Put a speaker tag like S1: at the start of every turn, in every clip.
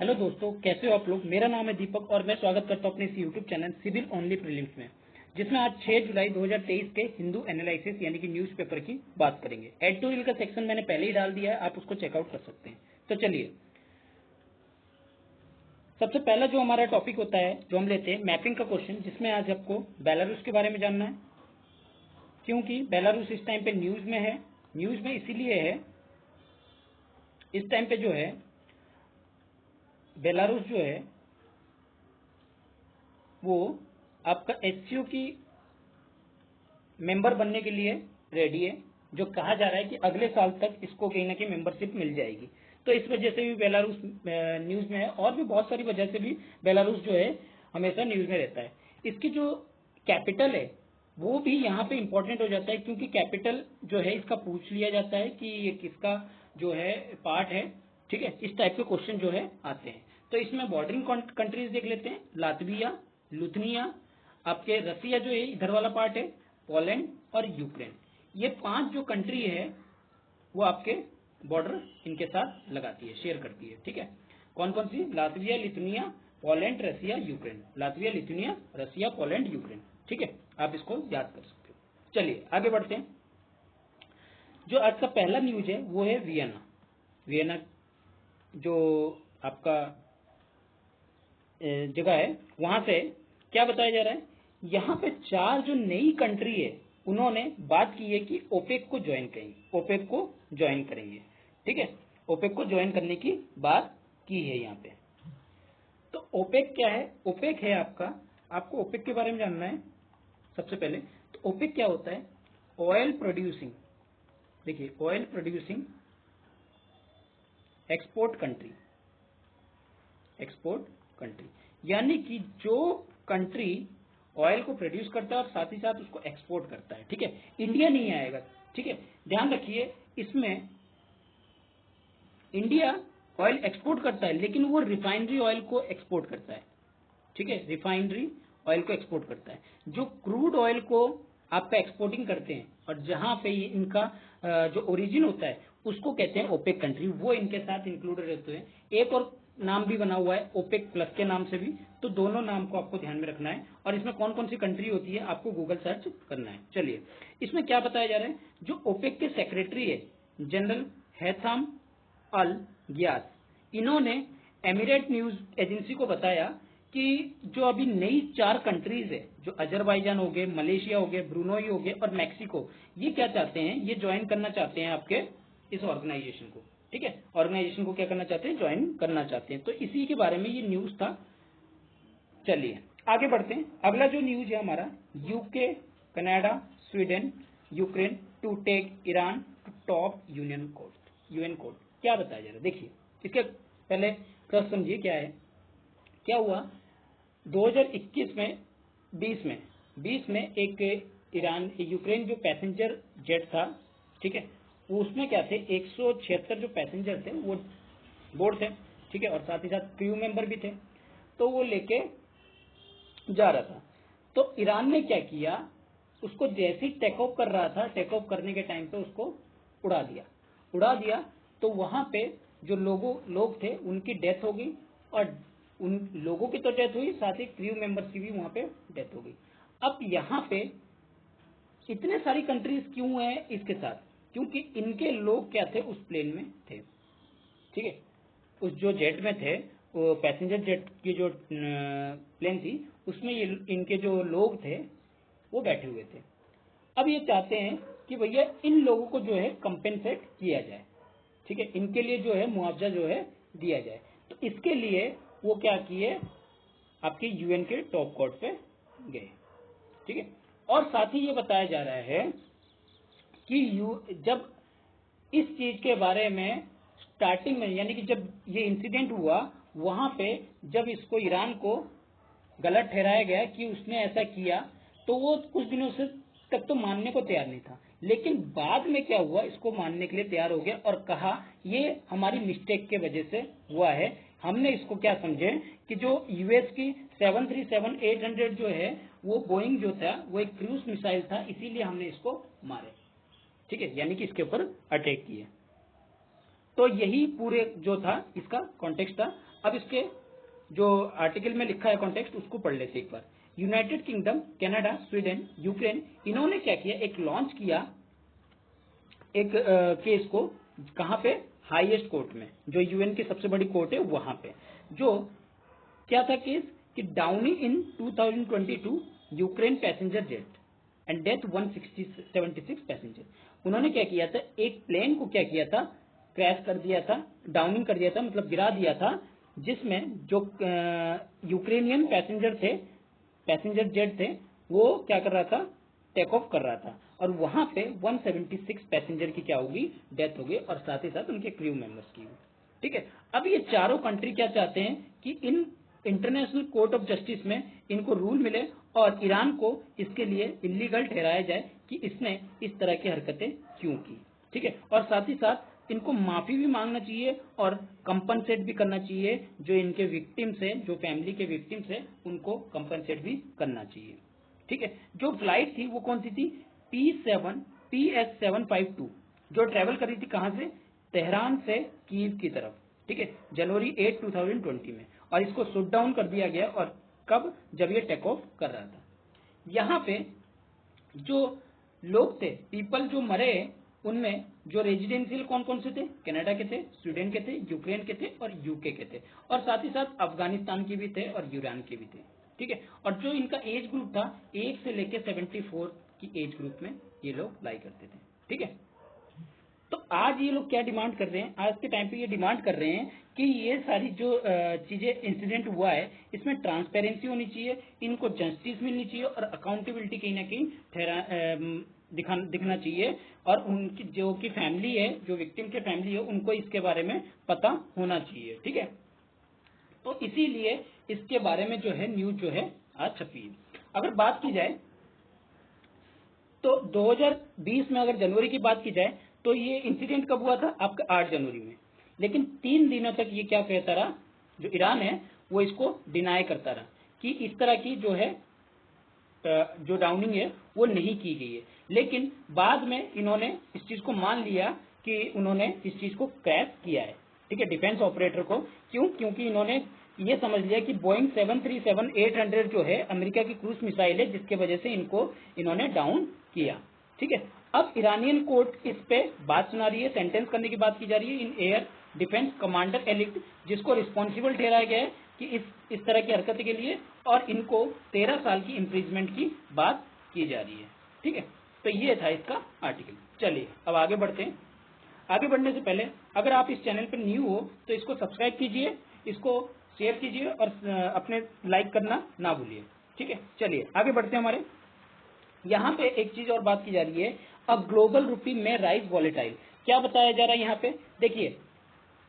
S1: Hello दोस्तों, कैसे हो आप लोग। मेरा नाम है दीपक और मैं स्वागत करता हूं अपने इस YouTube channel civil only prelims में, जिसमें आज 6 जुलाई 2023 के हिंदू एनालिसिस यानी कि न्यूज़पेपर की बात करेंगे। एडिटोरियल का सेक्शन मैंने पहले ही डाल दिया है, आप उसको चेकआउट कर सकते हैं। तो चलिए, सबसे पहला जो हमारा टॉपिक होता है, जो हम लेते हैं मैपिंग का क्वेश्चन, जिसमें आज आपको बेलारूस के बारे में जानना है। क्योंकि बेलारूस इस टाइम पे न्यूज़ में है। न्यूज़ में इसीलिए है, इस टाइम पे जो है बेलारूस जो है वो आपका एससीओ की मेंबर बनने के लिए रेडी है, जो कहा जा रहा है कि अगले साल तक इसको कहीं ना कहीं मेंबरशिप मिल जाएगी। तो इस वजह से भी बेलारूस न्यूज़ में है, और भी बहुत सारी वजह से भी बेलारूस जो है हमेशा न्यूज़ में रहता है। इसकी जो कैपिटल है वो भी यहाँ पे इम्पोर्टेंट हो जाता है, क्योंकि कैपिटल जो है इसका पूछ लिया जाता है कि ये किसका जो है पार्ट है। ठीक है, इस टाइप के क्वेश्चन जो है आते हैं। तो इसमें बॉर्डरिंग कंट्रीज देख लेते हैं, लातविया, लुथनिया, आपके रसिया जो है इधर वाला पार्ट है, पोलैंड और यूक्रेन। ये 5 जो कंट्री है वो आपके बॉर्डर इनके साथ लगाती है, शेयर करती है। ठीक है, कौन कौन सी? लातविया, लिथुनिया, पोलैंड, रसिया, यूक्रेन। लातविया, लिथुनिया, रसिया, पोलैंड, यूक्रेन। ठीक है, आप इसको याद कर सकते हो। चलिए आगे बढ़ते हैं। जो आज का पहला न्यूज है वो है वियना। वियना जो आपका जगह है, वहां से क्या बताया जा रहा है, यहाँ पे 4 जो नई कंट्री है उन्होंने बात की है कि ओपेक को ज्वाइन करेंगे, ओपेक को ज्वाइन करेंगे। ठीक है, ओपेक को ज्वाइन करने की बात की है यहाँ पे। तो ओपेक क्या है? ओपेक है आपको ओपेक के बारे में जानना है सबसे पहले। तो ओपेक क्या होता है? ऑयल प्रोड्यूसिंग, देखिए oil producing export country, export country यानी कि जो कंट्री ऑयल को प्रोड्यूस करता है और साथ ही साथ उसको एक्सपोर्ट करता है। ठीक है, इंडिया नहीं आएगा। ठीक है, ध्यान रखिए, इसमें इंडिया ऑयल एक्सपोर्ट करता है, लेकिन वो रिफाइनरी ऑयल को एक्सपोर्ट करता है। ठीक है, रिफाइनरी ऑयल को एक्सपोर्ट करता है। जो क्रूड ऑयल को आपका एक्सपोर्टिंग करते हैं और जहां पे ये इनका जो ओरिजिन होता है उसको कहते हैं ओपेक कंट्री, वो इनके साथ इंक्लूडेड रहते हैं। एक और नाम भी बना हुआ है ओपेक प्लस के नाम से भी, तो दोनों नाम को आपको ध्यान में रखना है। और इसमें कौन कौन सी कंट्री होती है आपको गूगल सर्च करना है। चलिए, इसमें क्या बताया जा रहा है, जो ओपेक के सेक्रेटरी है जनरल हैथम अल गियास, इन्होंने एमिरेट न्यूज एजेंसी को बताया कि जो अभी नई 4 कंट्रीज है, जो अजरबैजान हो गए, मलेशिया हो गए, ब्रूनोई हो गए और मैक्सिको, ये क्या चाहते हैं, ये ज्वाइन करना चाहते हैं आपके इस ऑर्गेनाइजेशन को। ठीक है, ऑर्गेनाइजेशन को क्या करना चाहते हैं, ज्वाइन करना चाहते हैं। तो इसी के बारे में ये न्यूज था। चलिए आगे बढ़ते हैं। अगला जो न्यूज है हमारा, UK, Canada, Sweden, Ukraine to take Iran to top UN court. क्या बताया जा रहा है, देखिए इसके पहले क्रॉस समझिए क्या है। क्या हुआ, 2021 में 20 में एक यूक्रेन जो पैसेंजर जेट था, ठीक है, उसमें क्या थे, 176 जो पैसेंजर थे वो बोर्ड थे। ठीक है, और साथ ही साथ क्रू मेंबर भी थे। तो वो लेके जा रहा था। तो ईरान ने क्या किया, उसको जैसे ही टेक ऑफ कर रहा था, टेक ऑफ करने के टाइम पे उसको उड़ा दिया। तो वहां पे जो लोग थे उनकी डेथ हो गई, और उन लोगों की तो डेथ हुई, साथ ही क्रू मेंबर्स की भी वहां पे डेथ हो गई। अब यहाँ पे इतने सारी कंट्रीज क्यों है इसके साथ? क्योंकि इनके लोग क्या थे, उस प्लेन में थे। ठीक है, उस जो जेट में थे, वो पैसेंजर जेट की जो प्लेन थी, उसमें ये इनके जो लोग थे वो बैठे हुए थे। अब ये चाहते हैं कि भैया इन लोगों को जो है कंपेंसेट किया जाए। ठीक है, इनके लिए जो है मुआवजा जो है दिया जाए। तो इसके लिए वो क्या किए, आपके यूएन के टॉप कोर्ट पे गए। ठीक है, और साथ ही ये बताया जा रहा है कि जब इस चीज के बारे में स्टार्टिंग में, यानी कि जब ये इंसिडेंट हुआ, वहां पे जब इसको ईरान को गलत ठहराया गया कि उसने ऐसा किया, तो वो कुछ दिनों से तक तो मानने को तैयार नहीं था। लेकिन बाद में क्या हुआ, इसको मानने के लिए तैयार हो गया और कहा ये हमारी मिस्टेक के वजह से हुआ है। हमने इसको क्या समझे कि जो यूएस की 737-800 जो है, वो बोइंग जो था वो एक क्रूज मिसाइल था, इसीलिए हमने इसको मारे। ठीक है, यानी कि इसके ऊपर अटैक किए। तो यही पूरे जो था इसका कॉन्टेक्स्ट था। अब इसके जो आर्टिकल में लिखा है कॉन्टेक्स्ट उसको पढ़ लेते एक बार। United Kingdom, Canada, Sweden, Ukraine, इन्होंने क्या किया, एक लॉन्च किया एक केस को, कहां पे, हाईएस्ट कोर्ट में, जो यूएन की सबसे बड़ी कोर्ट है वहां पे। जो क्या था केस कि downing in 2022 Ukraine passenger jet and death 176 passenger. उन्होंने क्या किया था, एक प्लेन को क्या किया था, क्रैश कर दिया था, डाउनिंग कर दिया था, मतलब गिरा दिया था, जिसमें जो यूक्रेनियन पैसेंजर थे, पैसेंजर जेट थे, वो क्या कर रहा था, टेक ऑफ कर रहा था, और वहां पे 176 पैसेंजर की क्या होगी, डेथ होगी, और साथ ही साथ उनके क्रू मेंबर्स की। ठीक है, अब ये चारों कंट्री क्या चाहते हैं कि in international court of justice में इनको रूल मिले और ईरान को इसके लिए इलीगल ठहराया जाए कि इसने इस तरह की हरकतें क्यों की। ठीक है, और साथ ही साथ इनको माफी भी मांगना चाहिए और कंपनसेट भी करना चाहिए, जो इनके विक्टिम्स है, जो फैमिली के विक्टिम्स है, उनको कंपनसेट भी करना चाहिए। ठीक है, जो फ्लाइट थी वो कौन सी थी, PS752, जो ट्रेवल कर रही थी कहां से, तेहरान से कीव की तरफ। ठीक है, जनवरी 8 2020 में, और इसको शूट डाउन कर दिया गया, और कब, जब ये टेक ऑफ कर रहा था। यहाँ पे जो लोग थे, पीपल जो मरे, उनमें जो रेजिडेंशियल कौन कौन से थे, कनाडा के थे, स्वीडन के थे, यूक्रेन के थे और यूके के थे, और साथ ही साथ अफगानिस्तान के भी थे और ईरान के भी थे। ठीक है, और जो इनका एज ग्रुप था 1 से लेके 74 की एज ग्रुप में ये लोग लाई करते थे। ठीक है, तो आज ये लोग क्या डिमांड कर रहे हैं, आज के टाइम पे ये डिमांड कर रहे हैं कि ये सारी जो चीजें इंसिडेंट हुआ है, इसमें ट्रांसपेरेंसी होनी चाहिए, इनको जस्टिस मिलनी चाहिए, और अकाउंटेबिलिटी कहीं ना कहीं दिखना चाहिए, और उनकी जो की फैमिली है, जो विक्टिम के फैमिली है, उनको इसके बारे में पता होना चाहिए। ठीक है, तो इसीलिए इसके बारे में जो है न्यूज जो है आज छपी है। अगर बात की जाए तो 2020 में अगर जनवरी की बात की जाए तो ये इंसिडेंट कब हुआ था, आपका 8 जनवरी में। लेकिन 3 दिनों तक ये क्या कहता रहा, जो ईरान है वो इसको डिनाई करता रहा कि इस तरह की जो है जो डाउनिंग है वो नहीं की गई है। लेकिन बाद में इन्होंने इस चीज को मान लिया कि उन्होंने इस चीज को क्रैश किया है। ठीक है, डिफेंस ऑपरेटर को, क्यों, क्योंकि इन्होंने ये समझ लिया कि बोइंग 737-800 जो है अमेरिका की क्रूज मिसाइल है, जिसके वजह से इन्होंने डाउन किया। ठीक है, अब ईरानियन कोर्ट इस पे बात सुना रही है, सेंटेंस करने की बात की जा रही है in air defence commander elite, जिसको रिस्पॉन्सिबल ठहराया गया है कि इस तरह की हरकत के लिए, और इनको 13 साल की इम्प्रिजमेंट की बात की जा रही है। ठीक है, तो ये था इसका आर्टिकल। चलिए अब आगे बढ़ते हैं। आगे बढ़ने से पहले अगर आप इस चैनल पर न्यू हो तो इसको सब्सक्राइब कीजिए, इसको शेयर कीजिए, और अपने लाइक करना ना भूलिए। ठीक है, चलिए आगे बढ़ते हैं। हमारे यहाँ पे एक चीज और बात की जा रही है, अब ग्लोबल रूपी में राइज वॉलेटाइल। क्या बताया जा रहा है यहाँ पे, देखिए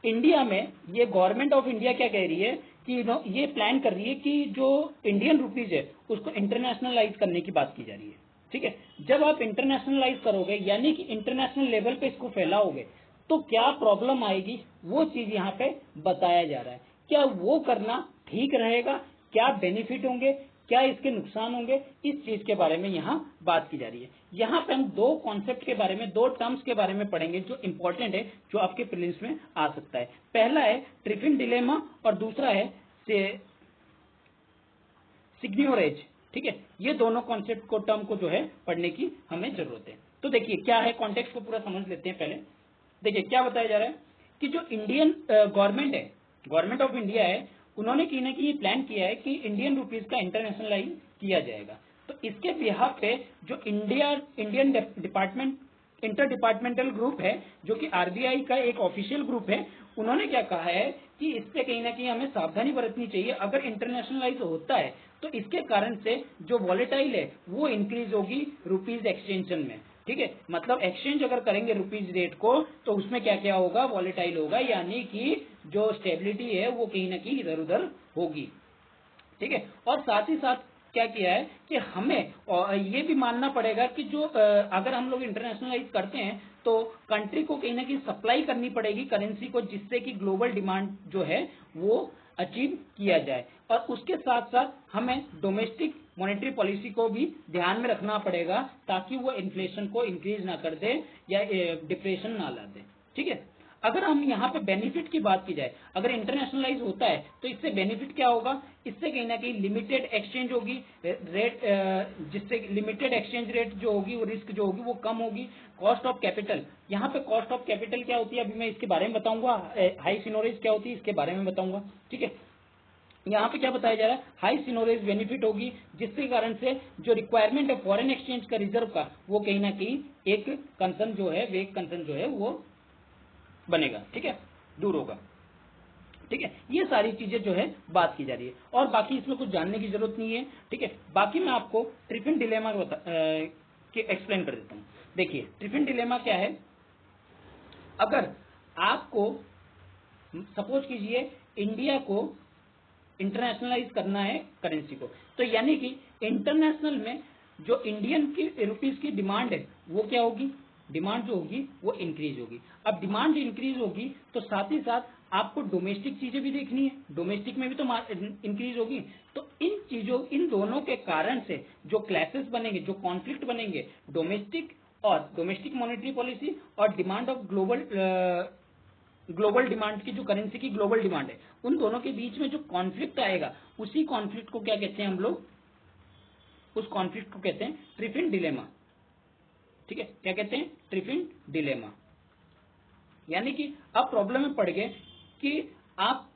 S1: इंडिया में ये गवर्नमेंट ऑफ इंडिया क्या कह रही है कि ये प्लान कर रही है कि जो इंडियन रुपीज है उसको इंटरनेशनलाइज करने की बात की जा रही है। ठीक है, जब आप इंटरनेशनलाइज करोगे, यानी कि इंटरनेशनल लेवल पे इसको फैलाओगे, तो क्या प्रॉब्लम आएगी, वो चीज यहाँ पे बताया जा रहा है। क्या वो करना ठीक रहेगा, क्या बेनिफिट होंगे, क्या इसके नुकसान होंगे, इस चीज के बारे में यहाँ बात की जा रही है। यहाँ पे हम दो कॉन्सेप्ट के बारे में, दो टर्म्स के बारे में पढ़ेंगे जो इंपॉर्टेंट है, जो आपके प्रीलिम्स में आ सकता है। पहला है ट्रिफिन डिलेमा और दूसरा है सिग्नियोरेज। ठीक है, ये दोनों कॉन्सेप्ट को, टर्म को जो है पढ़ने की हमें जरूरत है। तो देखिए क्या है, कॉन्टेक्स्ट को पूरा समझ लेते हैं पहले। देखिए क्या बताया जा रहा है कि जो इंडियन गवर्नमेंट है, गवर्नमेंट ऑफ इंडिया है, उन्होंने कहीं ना कहीं प्लान किया है कि इंडियन रुपीज का इंटरनेशनलाइज किया जाएगा। तो इसके बिहाफ पे जो Indian department inter departmental group है, जो कि आरबीआई का एक ऑफिशियल ग्रुप है, उन्होंने क्या कहा है कि इस पे कहीं ना कहीं हमें सावधानी बरतनी चाहिए। अगर इंटरनेशनलाइज होता है तो इसके कारण से जो वॉलेटाइल है वो इंक्रीज होगी रुपीज एक्सचेंजन में। ठीक है, मतलब एक्सचेंज अगर करेंगे रुपीज रेट को, तो उसमें क्या क्या होगा, वॉलेटाइल होगा, यानी कि जो स्टेबिलिटी है वो कहीं ना कहीं इधर उधर होगी। ठीक है, और साथ ही साथ क्या किया है कि हमें ये भी मानना पड़ेगा कि जो अगर हम लोग इंटरनेशनलाइज करते हैं तो कंट्री को कहीं ना कहीं सप्लाई करनी पड़ेगी करेंसी को, जिससे कि ग्लोबल डिमांड जो है वो अचीव किया जाए। और उसके साथ साथ हमें डोमेस्टिक मॉनेटरी पॉलिसी को भी ध्यान में रखना पड़ेगा, ताकि वो इन्फ्लेशन को इंक्रीज ना कर दे या डिप्रेशन ना ला दे। ठीक है, अगर हम यहाँ पे बेनिफिट की बात की जाए, अगर इंटरनेशनलाइज होता है तो इससे बेनिफिट क्या होगा, इससे कहीं ना कहीं लिमिटेड एक्सचेंज होगी रेट, जिससे लिमिटेड एक्सचेंज रेट जो होगी, वो रिस्क जो होगी वो कम होगी। कॉस्ट ऑफ कैपिटल, यहाँ पे कॉस्ट ऑफ कैपिटल क्या होती है अभी मैं इसके बारे में बताऊंगा, हाई सिनोरेज क्या होती है इसके बारे में बताऊंगा, ठीक है। यहाँ पे क्या बताया जा रहा है, हाई सिनोरेज बेनिफिट होगी, जिसके कारण से जो रिक्वायरमेंट है फॉरेन एक्सचेंज का रिजर्व का, वो कहीं ना कहीं एक कंसर्न जो है, वेग कंसर्न जो है वो बनेगा, ठीक है, दूर होगा, ठीक है। ये सारी चीजें जो है बात की जा रही है, और बाकी इसमें कुछ जानने की जरूरत नहीं है, ठीक है। बाकी मैं आपको ट्रिफिन डिलेमा के एक्सप्लेन कर देता हूँ। देखिए ट्रिफिन डिलेमा क्या है, अगर आपको सपोज कीजिए इंडिया को इंटरनेशनलाइज करना है करेंसी को, तो यानी कि इंटरनेशनल में जो इंडियन की रुपीस की डिमांड है वो क्या होगी, डिमांड जो होगी वो इंक्रीज होगी। अब डिमांड इंक्रीज होगी तो साथ ही साथ आपको डोमेस्टिक चीजें भी देखनी है, डोमेस्टिक में भी तो इंक्रीज होगी। तो इन चीजों, इन दोनों के कारण से जो क्लैसेस बनेंगे, जो कॉन्फ्लिक्ट बनेंगे, डोमेस्टिक और डोमेस्टिक मॉनेटरी पॉलिसी और डिमांड ऑफ ग्लोबल डिमांड की, जो करेंसी की ग्लोबल डिमांड है, उन दोनों के बीच में जो कॉन्फ्लिक्ट आएगा, उसी कॉन्फ्लिक्ट को क्या कहते हैं हम लोग, उस कॉन्फ्लिक्ट को कहते हैं ट्रिफिन डिलेमा, ठीक है। क्या कहते हैं, ट्रिफिन डिलेमा। यानी कि अब प्रॉब्लम में पड़ गए कि आप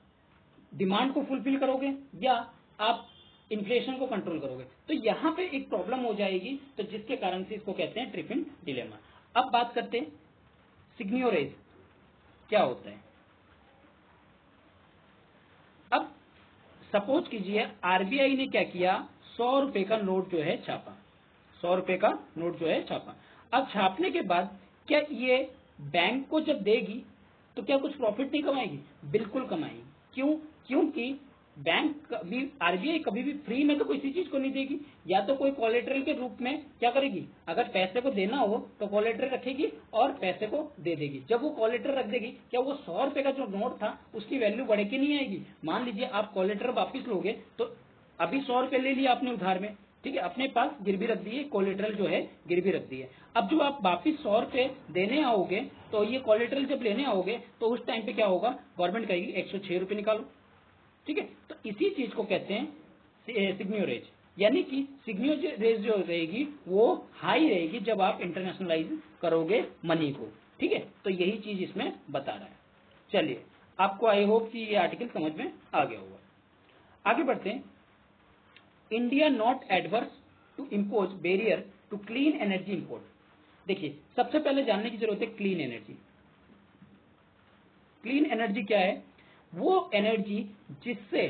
S1: डिमांड को फुलफिल करोगे या आप इन्फ्लेशन को कंट्रोल करोगे, तो यहां पे एक प्रॉब्लम हो जाएगी, तो जिसके कारण से इसको कहते हैं ट्रिफिन डिलेमा। अब बात करते हैं सिग्नियोरेज क्या होता है। अब सपोज कीजिए आरबीआई ने क्या किया, 100 रुपए का नोट जो है छापा, 100 रुपए का नोट जो है छापा। अब छापने के बाद क्या ये बैंक को जब देगी तो क्या कुछ प्रॉफिट नहीं कमाएगी, बिल्कुल कमाएगी। क्यों, क्योंकि बैंक कभी, आरबीआई कभी भी फ्री में तो किसी चीज को नहीं देगी, या तो कोई कोलेटरल के रूप में क्या करेगी, अगर पैसे को देना हो तो कोलेटरल रखेगी और पैसे को दे देगी। जब वो कोलेटरल रख देगी, क्या वो 100 रुपए का जो नोट था उसकी वैल्यू बढ़े कि नहीं आएगी। मान लीजिए आप कोलेटरल वापिस लोगे, तो अभी 100 रुपए ले लिया आपने उधार में, ठीक है, अपने पास गिरवी रख दी है, कोलेटरल जो है गिरवी रख दी है। अब जब आप वापिस 100 रुपए देने आओगे, तो ये कोलेटरल जब लेने आओगे तो उस टाइम पे क्या होगा, गवर्नमेंट कहेगी 106 रुपए निकालो, ठीक है। तो इसी चीज को कहते हैं सिग्नियोरेज, यानी कि सिग्नियोरेज जो रहेगी वो हाई रहेगी जब आप इंटरनेशनलाइज करोगे मनी को, ठीक है। तो यही चीज इसमें बता रहा है। चलिए, आपको आई होप कि ये आर्टिकल समझ में आ गया होगा। आगे बढ़ते हैं। India not adverse to impose barrier to clean energy import. देखिए सबसे पहले जानने की जरूरत है क्लीन एनर्जी। क्लीन एनर्जी क्या है, वो एनर्जी जिससे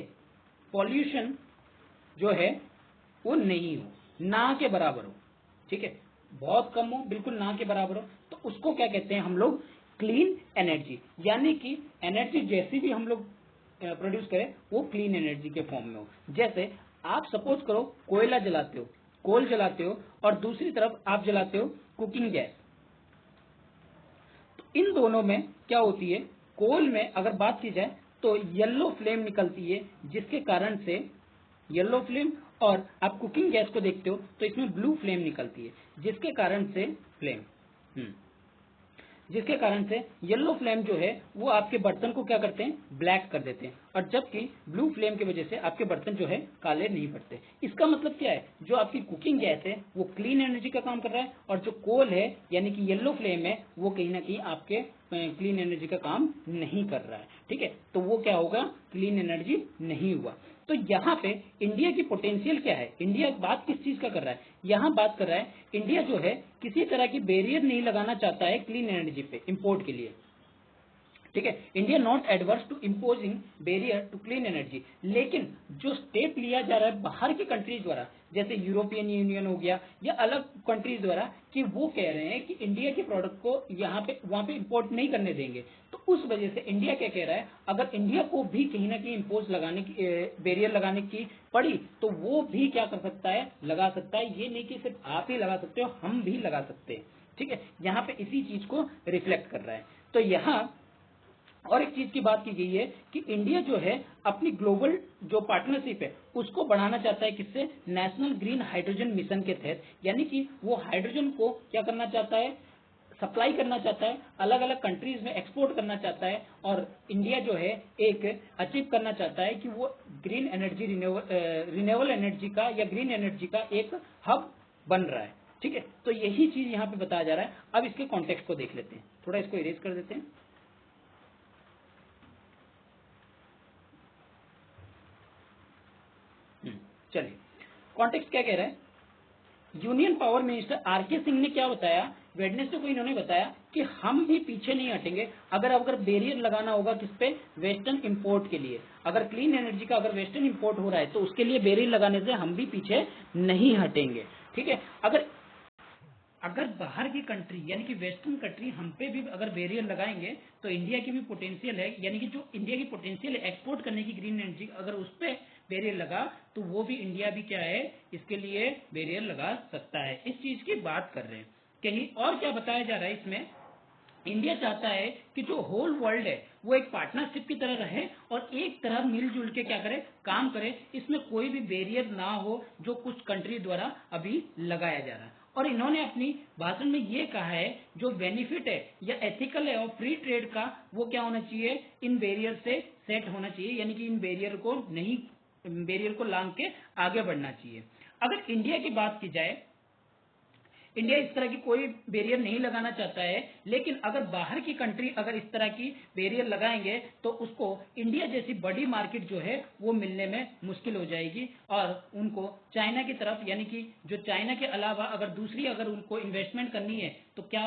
S1: पॉल्यूशन जो है वो नहीं हो, ना के बराबर हो, ठीक है, बहुत कम हो, बिल्कुल ना के बराबर हो, तो उसको क्या कहते हैं हम लोग, क्लीन एनर्जी। यानी कि एनर्जी जैसी भी हम लोग प्रोड्यूस करें वो क्लीन एनर्जी के फॉर्म में हो। जैसे आप सपोज करो कोयला जलाते हो, कोल जलाते हो, और दूसरी तरफ आप जलाते हो कुकिंग गैस, तो इन दोनों में क्या होती है, कोल में अगर बात की जाए तो येलो फ्लेम निकलती है, जिसके कारण से येलो फ्लेम, और आप कुकिंग गैस को देखते हो तो इसमें ब्लू फ्लेम निकलती है, जिसके कारण से फ्लेम जिसके कारण से येलो फ्लेम जो है वो आपके बर्तन को क्या करते हैं, ब्लैक कर देते हैं, और जबकि ब्लू फ्लेम की वजह से आपके बर्तन जो है काले नहीं पड़ते। इसका मतलब क्या है, जो आपकी कुकिंग गैस है वो क्लीन एनर्जी का काम कर रहा है, और जो कोल है यानी कि येलो फ्लेम है वो कहीं ना कहीं आपके क्लीन एनर्जी का काम नहीं कर रहा है, ठीक है। तो वो क्या होगा, क्लीन एनर्जी नहीं हुआ। तो यहाँ पे इंडिया की पोटेंशियल क्या है, इंडिया बात किस चीज का कर रहा है, यहाँ बात कर रहा है इंडिया जो है किसी तरह की बैरियर नहीं लगाना चाहता है क्लीन एनर्जी पे इंपोर्ट के लिए, ठीक है। India not adverse to imposing barrier to clean energy. लेकिन जो स्टेप लिया जा रहा है बाहर की कंट्रीज द्वारा, जैसे यूरोपियन यूनियन हो गया या अलग कंट्रीज द्वारा, कि वो कह रहे हैं कि इंडिया के प्रोडक्ट को यहाँ पे वहां पे इंपोर्ट नहीं करने देंगे, तो उस वजह से इंडिया क्या कह रहा है, अगर इंडिया को भी कहीं ना कहीं इम्पोज लगाने की, बैरियर लगाने की पड़ी, तो वो भी क्या कर सकता है, लगा सकता है। ये नहीं कि सिर्फ आप ही लगा सकते हो, हम भी लगा सकते हैं, ठीक है। यहाँ पे इसी चीज को रिफ्लेक्ट कर रहा है। तो यहाँ और एक चीज की बात की गई है कि इंडिया जो है अपनी ग्लोबल जो पार्टनरशिप है उसको बढ़ाना चाहता है, किससे, नेशनल ग्रीन हाइड्रोजन मिशन के तहत। यानी कि वो हाइड्रोजन को क्या करना चाहता है, सप्लाई करना चाहता है, अलग अलग कंट्रीज में एक्सपोर्ट करना चाहता है, और इंडिया जो है एक अचीव करना चाहता है कि वो ग्रीन एनर्जी रिन्यूएबल एनर्जी का या ग्रीन एनर्जी का एक हब बन रहा है। ठीक है, तो यही चीज यहाँ पे बताया जा रहा है। अब इसके कॉन्टेक्स्ट को देख लेते हैं, थोड़ा इसको इरेज कर देते हैं। चलिए, कॉन्टेक्स्ट क्या कह रहा है। Union power minister R K Singh ने क्या बताया, वेडनेसडे को इन्होंने बताया कि हम भी पीछे नहीं हटेंगे अगर बैरियर लगाना होगा किस पे, वेस्टर्न इंपोर्ट के लिए। अगर क्लीन एनर्जी का अगर वेस्टर्न इंपोर्ट हो रहा है तो उसके लिए बैरियर लगाने से हम भी पीछे नहीं हटेंगे। ठीक है, अगर बाहर की कंट्री यानी कि वेस्टर्न कंट्री हम पे भी अगर बैरियर लगाएंगे तो इंडिया की भी पोटेंशियल है, यानी कि जो इंडिया की पोटेंशियल है एक्सपोर्ट करने की ग्रीन एनर्जी, अगर उस पे बैरियर लगा तो वो भी इंडिया भी क्या है, इसके लिए बैरियर लगा सकता है। इस चीज की बात कर रहे हैं। कहीं और क्या बताया जा रहा है इसमें, इंडिया चाहता है कि जो होल वर्ल्ड है वो एक पार्टनरशिप की तरह रहे और एक तरह मिलजुल के क्या करे, काम करे, इसमें कोई भी बैरियर ना हो जो कुछ कंट्री द्वारा अभी लगाया जा रहा है। और इन्होंने अपनी भाषण में ये कहा है जो बेनिफिट है या एथिकल है और फ्री ट्रेड का, वो क्या होना चाहिए, इन बैरियर से सेट होना चाहिए, यानी कि इन बैरियर को लांग के आगे बढ़ना चाहिए। अगर इंडिया की बात की जाए, इंडिया इस तरह की कोई बैरियर नहीं लगाना चाहता है, लेकिन अगर बाहर की कंट्री अगर इस तरह की बैरियर लगाएंगे तो उसको इंडिया जैसी बड़ी मार्केट जो है वो मिलने में मुश्किल हो जाएगी, और उनको चाइना की तरफ, यानी कि जो चाइना के अलावा अगर दूसरी अगर उनको इन्वेस्टमेंट करनी है तो क्या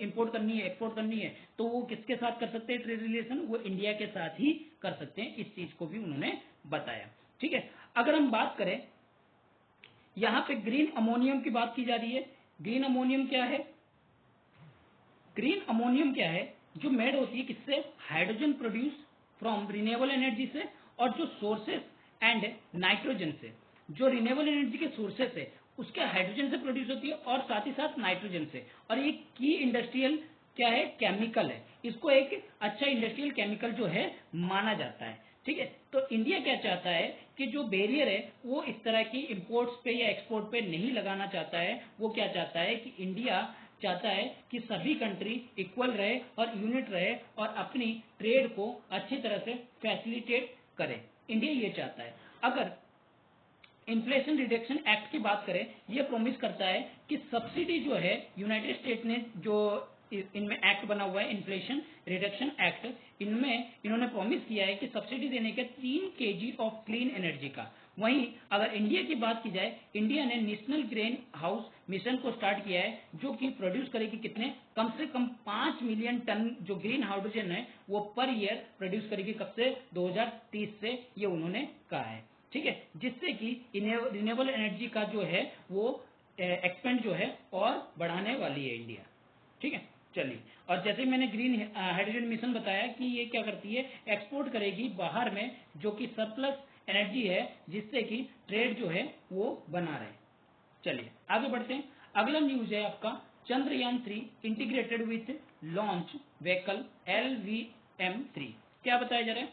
S1: इंपोर्ट करनी है, एक्सपोर्ट करनी है, तो वो किसके साथ कर सकते हैं ट्रेड रिलेशन, वो इंडिया के साथ ही कर सकते हैं। इस चीज को भी उन्होंने बताया। ठीक है, अगर हम बात करें, यहां पे ग्रीन अमोनियम की बात की जा रही है। ग्रीन अमोनियम क्या है, ग्रीन अमोनियम क्या है, जो मेड होती है किससे, hydrogen produce from renewable energy से, और जो सोर्सेस एंड नाइट्रोजन से, जो रिन्यूएबल एनर्जी के सोर्सेस है उसके हाइड्रोजन से प्रोड्यूस होती है और साथ ही साथ नाइट्रोजन से। और ये की इंडस्ट्रियल क्या है, केमिकल है, इसको एक अच्छा इंडस्ट्रियल केमिकल जो है माना जाता है। ठीक है, तो इंडिया क्या चाहता है कि जो बैरियर है वो इस तरह की इंपोर्ट्स पे या एक्सपोर्ट पे नहीं लगाना चाहता है। वो क्या चाहता है कि इंडिया चाहता है कि सभी कंट्री इक्वल रहे और यूनिट रहे और अपनी ट्रेड को अच्छी तरह से फैसिलिटेट करे। इंडिया ये चाहता है। अगर इन्फ्लेशन रिडक्शन एक्ट की बात करें, ये प्रॉमिस करता है कि सब्सिडी जो है, यूनाइटेड स्टेट ने जो इनमें एक्ट बना हुआ है इन्फ्लेशन रिडक्शन एक्ट, इनमें इन्होंने प्रॉमिस किया है कि सब्सिडी देने के 3 kg ऑफ क्लीन एनर्जी का। वहीं अगर इंडिया की बात की जाए, इंडिया ने नेशनल ग्रीन हाउस मिशन को स्टार्ट किया है, जो कि प्रोड्यूस करेगी कितने, कम से कम 5 मिलियन टन जो ग्रीन हाइड्रोजन है वो पर ईयर प्रोड्यूस करेगी। कब से, 2030 से, ये उन्होंने कहा है। ठीक है, जिससे कि रिन्यूएबल एनर्जी का जो है वो एक्सपेंड जो है और बढ़ाने वाली है इंडिया। ठीक है, चलिए, और जैसे मैंने ग्रीन हाइड्रोजन मिशन बताया कि ये क्या करती है, एक्सपोर्ट करेगी बाहर में जो कि सरप्लस एनर्जी है, जिससे कि ट्रेड जो है वो बना रहे। चलिए आगे बढ़ते हैं। अगला न्यूज है आपका, Chandrayaan-3 integrated with launch vehicle LVM-3। क्या बताया जा रहा है,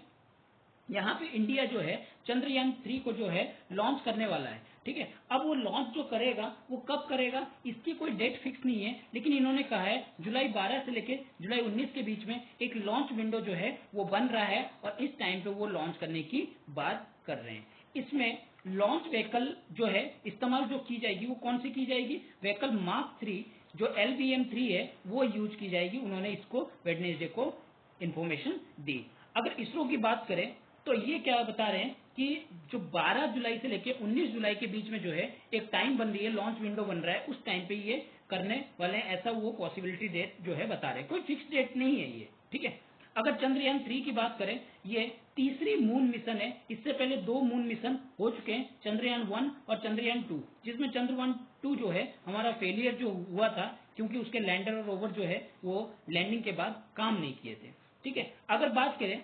S1: यहाँ पे इंडिया जो है चंद्रयान-3 को जो है लॉन्च करने वाला है। ठीक है, अब वो लॉन्च जो करेगा वो कब करेगा, इसकी कोई डेट फिक्स नहीं है, लेकिन इन्होंने कहा है जुलाई 12 से लेकर जुलाई 19 के बीच में एक लॉन्च विंडो जो है वो बन रहा है, और इस टाइम पे वो लॉन्च करने की बात कर रहे हैं। इसमें लॉन्च व्हीकल जो है इस्तेमाल जो की जाएगी वो कौन सी की जाएगी, व्हीकल मार्क 3 जो LVM-3 है वो यूज की जाएगी। उन्होंने इसको वेडनेसडे को इन्फॉर्मेशन दी। अगर इसरो की बात करें तो ये क्या बता रहे हैं कि जो 12 जुलाई से लेकर 19 जुलाई के बीच में जो है एक टाइम बन रही है, लॉन्च विंडो बन रहा है, उस टाइम पे ये करने वाले हैं, ऐसा वो पॉसिबिलिटी डेट जो है बता रहे हैं। कोई फिक्स डेट नहीं है ये। ठीक है, अगर चंद्रयान-3 की बात करें, ये तीसरी मून मिशन है। इससे पहले 2 मून मिशन हो चुके हैं, चंद्रयान-1 और चंद्रयान-2, जिसमें चंद्रयान-2 जो है हमारा फेलियर जो हुआ था, क्योंकि उसके लैंडर और रोवर जो है वो लैंडिंग के बाद काम नहीं किए थे। ठीक है, अगर बात करें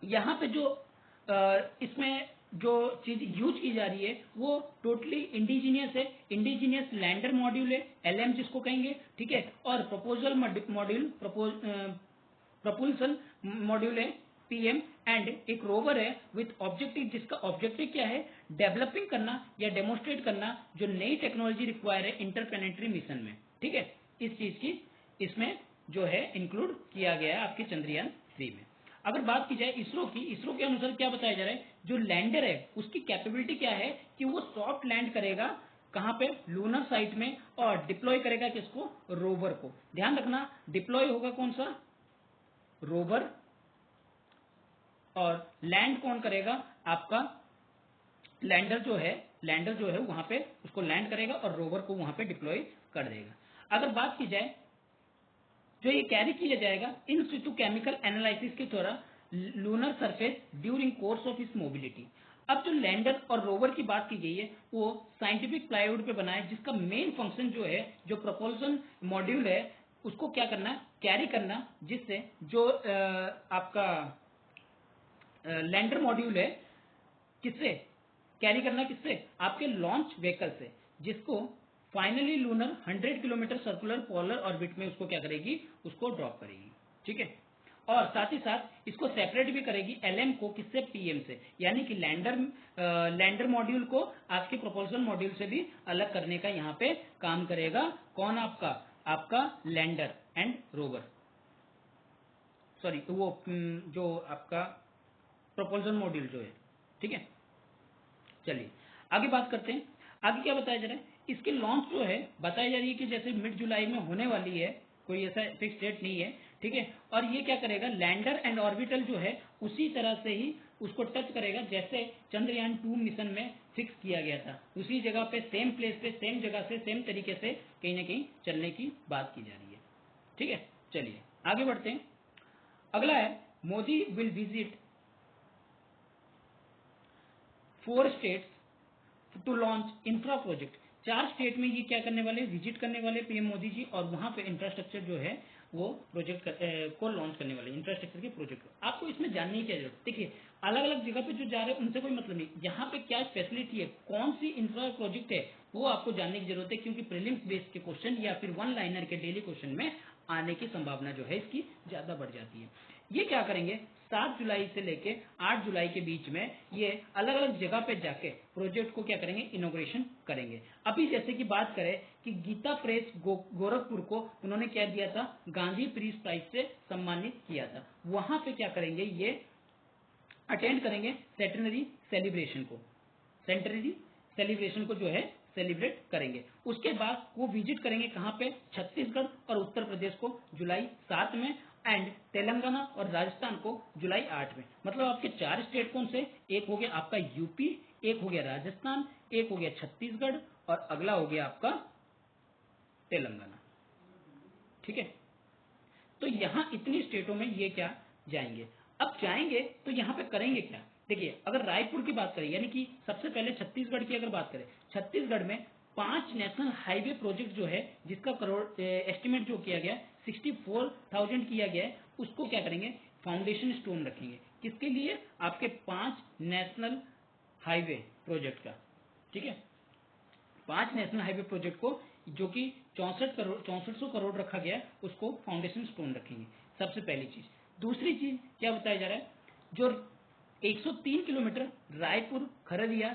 S1: यहाँ पे जो इसमें जो चीज यूज की जा रही है वो टोटली इंडिजीनियस है। इंडिजीनियस लैंडर मॉड्यूल है, LM जिसको कहेंगे। ठीक है, और प्रपोजल मॉड्यूल, प्रपोल्सन मॉड्यूल है, PM, एंड एक रोवर है विथ ऑब्जेक्टिव, जिसका ऑब्जेक्टिव क्या है, डेवलपिंग करना या डेमोन्स्ट्रेट करना जो नई टेक्नोलॉजी रिक्वायर है इंटरप्लेनेटरी मिशन में। ठीक है, इस चीज की इसमें जो है इंक्लूड किया गया है आपके चंद्रयान 3 में। अगर बात की जाए इसरो की, इसरो के अनुसार क्या बताया जा रहा है, जो लैंडर है उसकी कैपेबिलिटी क्या है कि वो सॉफ्ट लैंड करेगा कहाँ पे, लूनर साइट में, और डिप्लॉय करेगा किसको, रोवर को। ध्यान रखना डिप्लॉय होगा कौन सा, रोवर, और लैंड कौन करेगा, आपका लैंडर जो है वहां पे उसको लैंड करेगा और रोवर को वहां पे डिप्लॉय कर देगा। अगर बात की जाए जो ये कैरी किया जाएगा इन सिटू केमिकल एनालिसिस के द्वारा lunar surface during course of इस मोबिलिटी। अब जो लैंडर और रोवर की बात की गई है वो साइंटिफिक प्लाईवुड पे बना है, जिसका मेन फंक्शन जो है, जो प्रपोल्सन मॉड्यूल है उसको क्या करना, कैरी करना, जिससे जो आपका लैंडर मॉड्यूल है किससे कैरी करना, किससे, आपके लॉन्च व्हीकल से, जिसको finally lunar 100 kilometre circular polar orbit में उसको क्या करेगी, उसको ड्रॉप करेगी। ठीक है, और साथ ही साथ इसको सेपरेट भी करेगी एलएम को, किससे, पीएम से, यानी कि लैंडर मॉड्यूल को आपके प्रोपल्सन मॉड्यूल से भी अलग करने का यहाँ पे काम करेगा कौन, आपका लैंडर एंड रोवर, सॉरी वो जो आपका प्रोपल्सन मॉड्यूल जो है। ठीक है, चलिए आगे बात करते हैं। आगे क्या बताया जा रहा है, इसकी लॉन्च जो है बताई जा रही है कि जैसे मिड जुलाई में होने वाली है, कोई ऐसा फिक्स डेट नहीं है। ठीक है, और ये क्या करेगा, लैंडर एंड ऑर्बिटल जो है उसी तरह से ही उसको टच करेगा जैसे चंद्रयान 2 मिशन में फिक्स किया गया था, उसी जगह पे, सेम प्लेस पे, सेम जगह से, सेम तरीके से कहीं ना कहीं चलने की बात की जा रही है। ठीक है, चलिए आगे बढ़ते हैं। अगला है Modi will visit 4 states to launch infra project. 4 state में ये क्या करने वाले, विजिट करने वाले पीएम मोदी जी, और वहां पे इंफ्रास्ट्रक्चर जो है वो प्रोजेक्ट को लॉन्च करने वाले, इंफ्रास्ट्रक्चर के प्रोजेक्ट को। आपको इसमें जानने की क्या जरूरत, देखिए अलग अलग जगह पे जो जा रहे हैं उनसे कोई मतलब नहीं, यहाँ पे क्या फैसिलिटी है, कौन सी इंफ्रा प्रोजेक्ट है, वो आपको जानने की जरूरत है, क्योंकि प्रीलिम्स बेस के क्वेश्चन या फिर वन लाइनर के डेली क्वेश्चन में आने की संभावना जो है इसकी ज्यादा बढ़ जाती है। ये क्या करेंगे, 7 जुलाई से लेके 8 जुलाई के बीच में ये अलग अलग जगह पे जाके प्रोजेक्ट को क्या करेंगे, इनोग्रेशन करेंगे। अभी जैसे कि बात करें कि गीता प्रेस गोरखपुर को उन्होंने क्या दिया था, गांधी प्रीस प्राइज से सम्मानित किया था, वहां पे क्या करेंगे, ये अटेंड करेंगे सेंटनरी सेलिब्रेशन को जो है सेलिब्रेट करेंगे। उसके बाद वो विजिट करेंगे कहाँ पे, छत्तीसगढ़ और उत्तर प्रदेश को जुलाई 7 में, एंड तेलंगाना और राजस्थान को जुलाई 8 में। मतलब आपके 4 स्टेट कौन से, एक हो गया आपका यूपी, एक हो गया राजस्थान, एक हो गया छत्तीसगढ़, और अगला हो गया आपका तेलंगाना। ठीक है, तो यहाँ इतनी स्टेटों में ये क्या जाएंगे। अब जाएंगे तो यहाँ पे करेंगे क्या, देखिए अगर रायपुर की बात करें, यानी कि सबसे पहले छत्तीसगढ़ की अगर बात करें, छत्तीसगढ़ में 5 नेशनल हाईवे प्रोजेक्ट जो है, जिसका करोड़ एस्टिमेट जो किया गया 64,000 किया गया है, उसको क्या करेंगे, फाउंडेशन स्टोन रखेंगे, किसके लिए, आपके 5 नेशनल हाईवे प्रोजेक्ट का। ठीक है, 5 नेशनल हाईवे प्रोजेक्ट को जो कि 6400 करोड़ रखा गया है, उसको फाउंडेशन स्टोन रखेंगे, सबसे पहली चीज। दूसरी चीज क्या बताया जा रहा है, जो 103 kilometre Raipur Khariar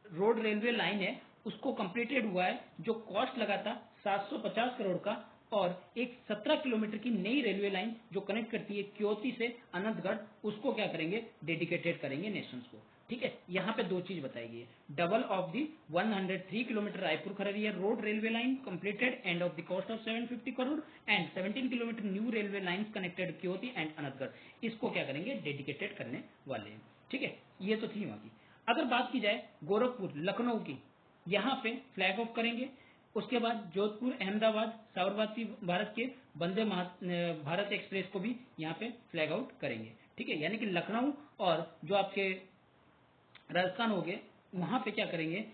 S1: road railway line है उसको कंप्लीटेड हुआ है, जो कॉस्ट लगा था 750 करोड़ का, और एक 17 किलोमीटर की नई रेलवे लाइन जो कनेक्ट करती है क्योती से अनंतगढ़, उसको क्या करेंगे, डेडिकेटेड करेंगे नेशंस को। ठीक है, यहाँ पे 2 चीज बताई गई है, double of the 103 kilometre Raipur Khariar road railway line completed and of the cost of 750 crore, and 17 kilometre new railway lines connected Keoti and Antagarh, इसको क्या करेंगे, डेडिकेटेड करने वाले हैं। ठीक है, ये तो थी वहां की। अगर बात की जाए गोरखपुर लखनऊ की, यहाँ पे फ्लैग ऑफ करेंगे। उसके बाद जोधपुर अहमदाबाद साबरमती भारत के वंदे भारत एक्सप्रेस को भी यहाँ पे फ्लैग आउट करेंगे। ठीक है, यानी कि लखनऊ और जो आपके राजस्थान हो गए, वहां पे क्या करेंगे,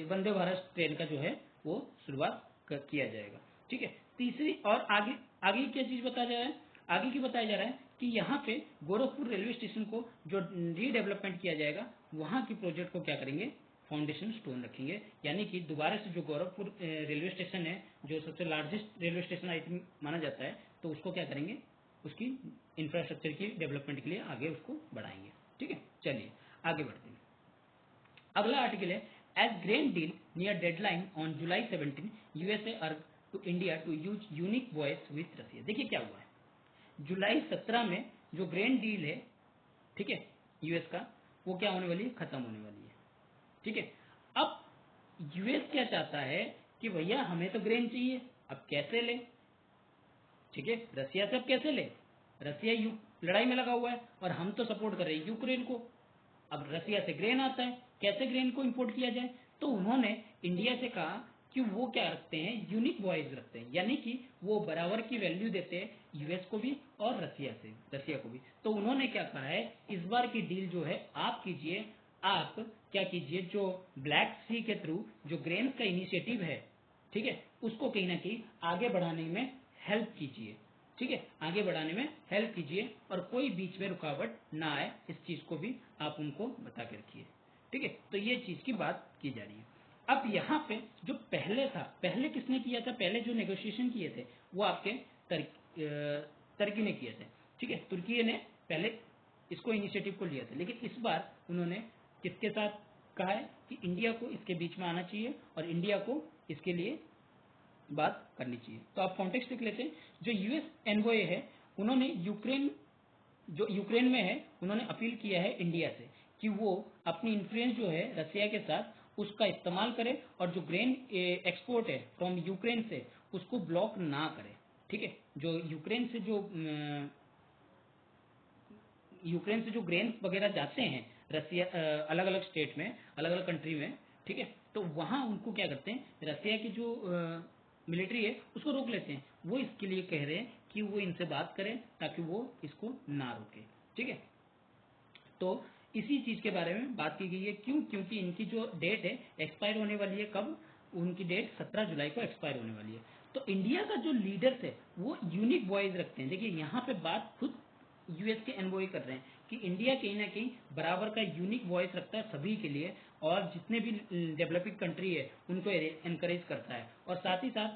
S1: वंदे भारत ट्रेन का जो है वो शुरुआत किया जाएगा। ठीक है, तीसरी और आगे आगे क्या चीज बताया जा रहा है, आगे की बताया जा रहा है कि यहाँ पे गोरखपुर रेलवे स्टेशन को जो रीडेवलपमेंट किया जाएगा, वहां की प्रोजेक्ट को क्या करेंगे, फाउंडेशन स्टोन रखेंगे, यानी कि दोबारा से जो गोरखपुर रेलवे स्टेशन है, जो सबसे largest railway station I think माना जाता है, तो उसको क्या करेंगे, उसकी इंफ्रास्ट्रक्चर की डेवलपमेंट के लिए आगे उसको बढ़ाएंगे। ठीक है, चलिए आगे बढ़ते हैं। अगला आर्टिकल है, as grain deal near deadline on July 17 USA urge to India to use unique voice with Russia. देखिए क्या हुआ है, जुलाई 17 में जो ग्रेन डील है, ठीक है, यूएस का, वो क्या होने वाली है, खत्म होने वाली है। ठीक है, अब यूएस क्या चाहता है कि भैया हमें तो ग्रेन चाहिए, अब कैसे ले, ठीक है, रसिया से अब कैसे ले, रसिया लड़ाई में लगा हुआ है और हम तो सपोर्ट कर रहे हैं यूक्रेन को। अब रसिया से ग्रेन आता है, कैसे ग्रेन को इंपोर्ट किया जाए, तो उन्होंने इंडिया से कहा कि वो क्या रखते हैं, यूनिक वॉइस रखते हैं, यानी कि वो बराबर की वैल्यू देते हैं यूएस को भी और रसिया को भी। तो उन्होंने क्या कहा है, इस बार की डील जो है आप कीजिए, आप क्या कीजिए, जो ब्लैक सी के थ्रू जो ग्रेन का इनिशिएटिव है, ठीक है, उसको कहीं ना कहीं आगे बढ़ाने में हेल्प कीजिए। ठीक है, आगे बढ़ाने में हेल्प कीजिए और कोई बीच में रुकावट ना आए, इस चीज को भी आप उनको बता के रखिए। ठीक है, तो ये चीज की बात की जा रही है। अब यहाँ पे जो पहले था, पहले किसने किया था, पहले जो नेगोशिएशन किए थे वो आपके तुर्की ने किए थे। ठीक है, तुर्की ने पहले इसको इनिशिएटिव को लिया था, लेकिन इस बार उन्होंने किसके साथ कहा है कि इंडिया को इसके बीच में आना चाहिए और इंडिया को इसके लिए बात करनी चाहिए। तो आप कॉन्टेक्स्ट लिख लेते हैं। जो यूएस एनवोए है, उन्होंने यूक्रेन में है, उन्होंने अपील किया है इंडिया से कि वो अपनी इन्फ्लुएंस जो है रसिया के साथ उसका इस्तेमाल करे और जो ग्रेन एक्सपोर्ट है फ्रॉम यूक्रेन से उसको ब्लॉक ना करे। ठीक है, जो यूक्रेन से जो ग्रेन वगैरह जाते हैं रसिया, अलग अलग स्टेट में, अलग अलग कंट्री में, ठीक है, तो वहां उनको क्या करते हैं, रसिया की जो मिलिट्री है उसको रोक लेते हैं। वो इसके लिए कह रहे हैं कि वो इनसे बात करें ताकि वो इसको ना रोके। ठीक है, तो इसी चीज के बारे में बात की गई है। क्यों, क्योंकि इनकी जो डेट है एक्सपायर होने वाली है, कब, उनकी डेट 17 जुलाई को एक्सपायर होने वाली है। तो इंडिया का जो लीडर्स है वो यूनिक वॉइस रखते हैं। देखिए यहाँ पे बात खुद यूएस के एनवॉय कर रहे हैं कि इंडिया कहीं ना कहीं बराबर का यूनिक वॉइस रखता है सभी के लिए और जितने भी डेवलपिंग कंट्री है उनको एनकरेज करता है और साथ ही साथ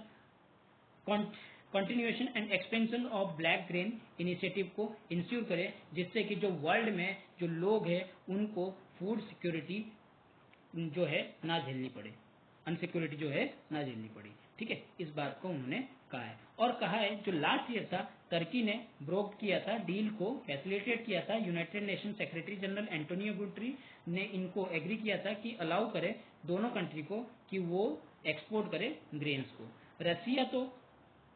S1: continuation and expansion of black grain initiative को इंश्योर करे, जिससे कि जो वर्ल्ड में जो लोग हैं उनको फूड सिक्योरिटी जो है ना झेलनी पड़े, अनसिक्योरिटी जो है ना झेलनी पड़ी। ठीक है, इस बात को उन्होंने कहा है और कहा है जो लास्ट ईयर था टर्की ने ब्रोक किया था, डील को फैसिलिटेट किया था, United Nation secretary general Antonio Guterres ने इनको एग्री किया था कि अलाउ करे दोनों कंट्री को कि वो एक्सपोर्ट करे ग्रेन्स को। रसिया तो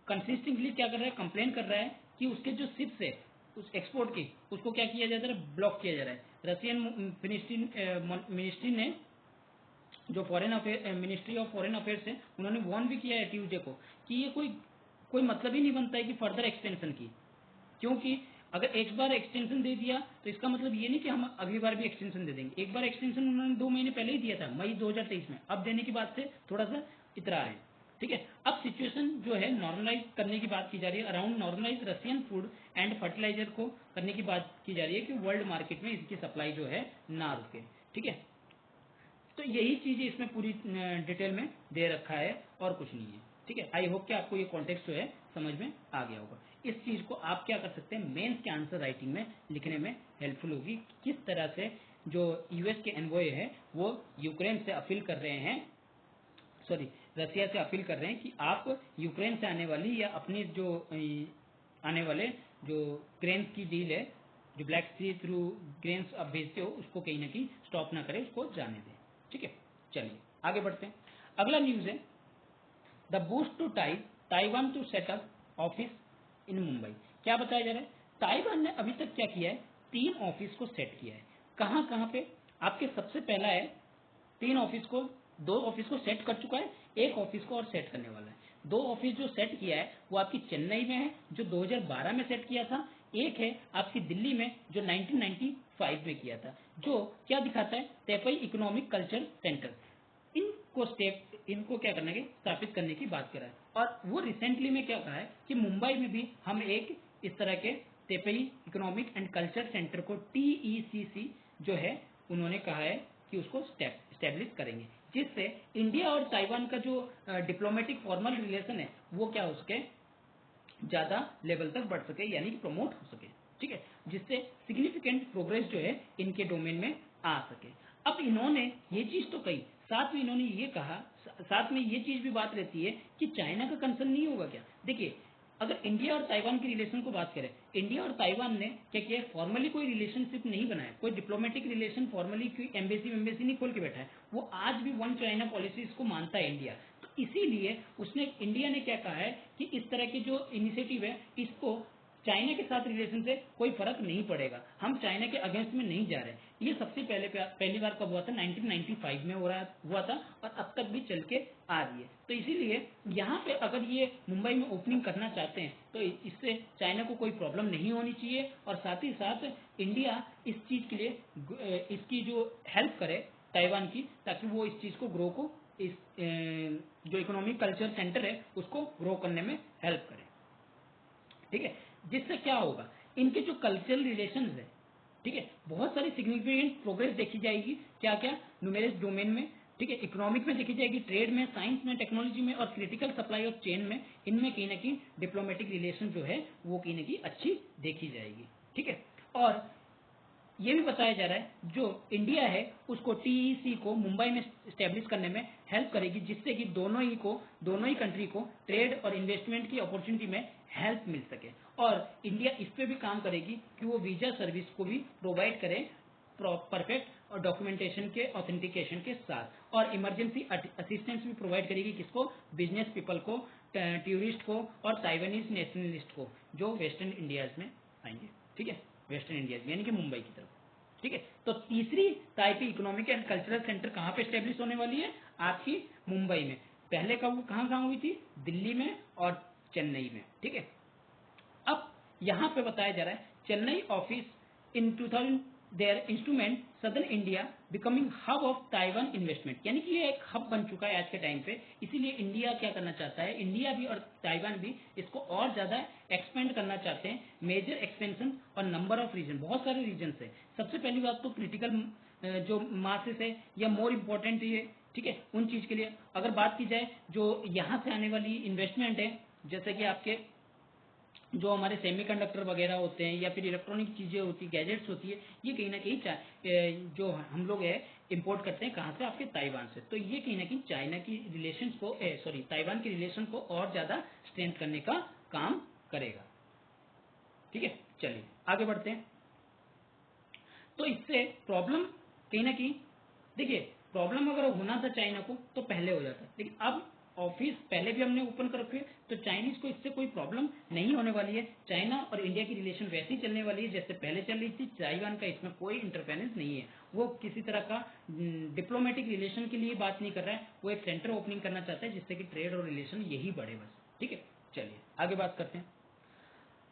S1: कंसिस्टेंटली क्या कर रहा है, कंप्लेन कर रहा है कि उसके जो शिप्स है उस एक्सपोर्ट की, उसको क्या किया जा रहा है, ब्लॉक किया जा रहा है। रशियन मिनिस्ट्री ने जो foreign affair ministry of foreign affairs है उन्होंने वार्न भी किया है ट्यूसडे को कि ये कोई मतलब ही नहीं बनता है कि फर्दर एक्सटेंशन की, क्योंकि अगर एक बार एक्सटेंशन दे दिया तो इसका मतलब ये नहीं कि हम अगली बार भी एक्सटेंशन दे देंगे। एक बार एक्सटेंशन उन्होंने 2 महीने पहले ही दिया था, मई 2023 में, अब देने की बात से थोड़ा सा इतरा है। ठीक है, अब सिचुएशन जो है नॉर्मलाइज करने की बात की जा रही है, around normalise Russian food and fertiliser को करने की बात की जा रही है कि वर्ल्ड मार्केट में इसकी सप्लाई जो है ना रुके। ठीक है, तो यही चीजें इसमें पूरी डिटेल में दे रखा है और कुछ नहीं है। ठीक है, आई होप कि आपको ये कॉन्टेक्स्ट जो है समझ में आ गया होगा। इस चीज को आप क्या कर सकते हैं, मेंस के आंसर राइटिंग में लिखने में हेल्पफुल होगी। किस तरह से जो यूएस के एनवॉय है वो यूक्रेन से अपील कर रहे हैं, सॉरी रसिया से अपील कर रहे हैं कि आप यूक्रेन से आने वाली या अपनी जो आने वाले जो ग्रेन्स की डील है, जो ब्लैक सी थ्रू ग्रेन्स आप भेजते हो उसको कहीं ना कहीं स्टॉप ना करें, उसको जाने दें। ठीक है, चलिए आगे बढ़ते हैं। अगला न्यूज है the boost to Taiwan to set up office in Mumbai. क्या बताया जा रहा है, ताइवान ने अभी तक क्या किया है, 3 ऑफिस को सेट किया है। कहाँ कहाँ पे, आपके सबसे पहला है 3 ऑफिस को, 2 ऑफिस को सेट कर चुका है, 1 ऑफिस को और सेट करने वाला है। 2 ऑफिस जो सेट किया है वो आपकी चेन्नई में है जो 2012 में सेट किया था, एक है आपकी दिल्ली में जो 1995 में किया था, जो क्या दिखाता है, तेपई इकोनॉमिक कल्चर सेंटर। इनको क्या करने के, स्थापित करने की बात कर रहा है। और वो रिसेंटली में क्या कहा है कि मुंबई में भी हम एक इस तरह के तेपई इकोनॉमिक एंड कल्चर सेंटर को TECC जो है उन्होंने कहा है कि उसको स्टैब्लिश करेंगे, जिससे इंडिया और ताइवान का जो डिप्लोमेटिक फॉर्मल रिलेशन है वो क्या हो सके, ज्यादा लेवल तक बढ़ सके, यानी कि प्रमोट हो सके। ठीक है, जिससे सिग्निफिकेंट प्रोग्रेस जो है इनके डोमेन में आ सके। अब इन्होंने ये चीज तो कही, साथ में इन्होंने ये कहा, साथ में ये चीज भी बात रहती है कि चाइना का कंसर्न नहीं होगा क्या। देखिए, अगर इंडिया और ताइवान के रिलेशन को बात करें, इंडिया और ताइवान ने क्या किया, फॉर्मली कोई रिलेशनशिप नहीं बनाया, कोई डिप्लोमेटिक रिलेशन फॉर्मली कोई एम्बेसी नहीं खोल के बैठा है, वो आज भी वन चाइना पॉलिसी को मानता है इंडिया। तो इसीलिए उसने, इंडिया ने क्या कहा है कि इस तरह के जो इनिशिएटिव है, इसको चाइना के साथ रिलेशन से कोई फर्क नहीं पड़ेगा, हम चाइना के अगेंस्ट में नहीं जा रहे। ये सबसे पहली बार कब हुआ था, 1995 में हुआ था, और अब तक भी चल के आ रही है। तो इसीलिए यहाँ पे अगर ये मुंबई में ओपनिंग करना चाहते हैं तो इससे चाइना को कोई प्रॉब्लम नहीं होनी चाहिए, और साथ ही साथ इंडिया इस चीज के लिए इसकी जो हेल्प करे ताइवान की, ताकि वो इस चीज को ग्रो को, इस जो इकोनॉमिक कल्चर सेंटर है उसको ग्रो करने में हेल्प करे। ठीक है, जिससे क्या होगा, इनके जो कल्चरल रिलेशन है, ठीक है, बहुत सारी सिग्निफिकेंट प्रोग्रेस देखी जाएगी। क्या क्या, न्यूमेरिक डोमेन में, ठीक है, इकोनॉमिक में देखी जाएगी, ट्रेड में, साइंस में, टेक्नोलॉजी में, और क्रिटिकल सप्लाई ऑफ चेन में, इनमें कहीं ना कहीं डिप्लोमेटिक रिलेशन जो है वो कहीं ना कहीं अच्छी देखी जाएगी। ठीक है, और ये भी बताया जा रहा है जो इंडिया है उसको टीईसी को मुंबई में स्टैब्लिश करने में हेल्प करेगी, जिससे कि दोनों ही कंट्री को ट्रेड और इन्वेस्टमेंट की अपॉर्चुनिटी में हेल्प मिल सके। और इंडिया इस पे भी काम करेगी कि वो वीजा सर्विस को भी प्रोवाइड करे परफेक्ट और डॉक्यूमेंटेशन के ऑथेंटिकेशन के साथ, और इमरजेंसी असिस्टेंस भी प्रोवाइड करेगी किसको, बिजनेस पीपल को, टूरिस्ट को, और ताइवानीज नेशनलिस्ट को जो वेस्टर्न इंडिया में आएंगे। ठीक है, वेस्टर्न इंडिया यानी कि मुंबई की तरफ। ठीक है, तो तीसरी Taipei economic and cultural centre कहाँ पे स्टेब्लिश होने वाली है, आपकी मुंबई में। पहले का वो कहाँ हुई थी, दिल्ली में और चेन्नई में। ठीक है, अब यहाँ पे बताया जा रहा है Chennai office in 2000 their instrument southern India becoming hub of Taiwan investment, यानी कि ये एक हब बन चुका है आज के टाइम पे। इसीलिए इंडिया क्या करना चाहता है, इंडिया भी और ताइवान भी इसको और ज्यादा एक्सपेंड करना चाहते हैं। मेजर एक्सपेंशन और नंबर ऑफ रीजन, बहुत सारे रीजन है। सबसे पहली बात तो क्रिटिकल जो मासेस है या मोर इम्पोर्टेंट ये, ठीक है, उन चीज के लिए अगर बात की जाए, जो यहाँ से आने वाली इन्वेस्टमेंट है, जैसे कि आपके जो हमारे सेमीकंडक्टर वगैरह होते हैं या फिर इलेक्ट्रॉनिक चीजें होती, गैजेट्स होती है, ये कहीं ना कहीं जो हम लोग है इंपोर्ट करते हैं कहाँ से, आपके ताइवान से। तो ये कहीं ना कहीं चाइना की रिलेशन को, ताइवान के रिलेशन को और ज्यादा स्ट्रेंथ करने का काम करेगा। ठीक है, चलिए आगे बढ़ते हैं। तो इससे प्रॉब्लम कहीं ना कहीं, देखिए, प्रॉब्लम अगर होना था चाइना को तो पहले हो जाता, लेकिन अब ऑफिस पहले भी हमने ओपन कर रखे, तो चाइनीज को इससे कोई प्रॉब्लम नहीं होने वाली है। चाइना और इंडिया की रिलेशन वैसी चलने वाली है जैसे पहले चल रही थी। ताइवान का इसमें कोई इंटरफेरेंस नहीं है, वो किसी तरह का डिप्लोमेटिक रिलेशन के लिए बात नहीं कर रहा है, वो एक सेंटर ओपनिंग करना चाहता है जिससे कि ट्रेड और रिलेशन यही बढ़े बस। ठीक है, चलिए आगे बात करते हैं।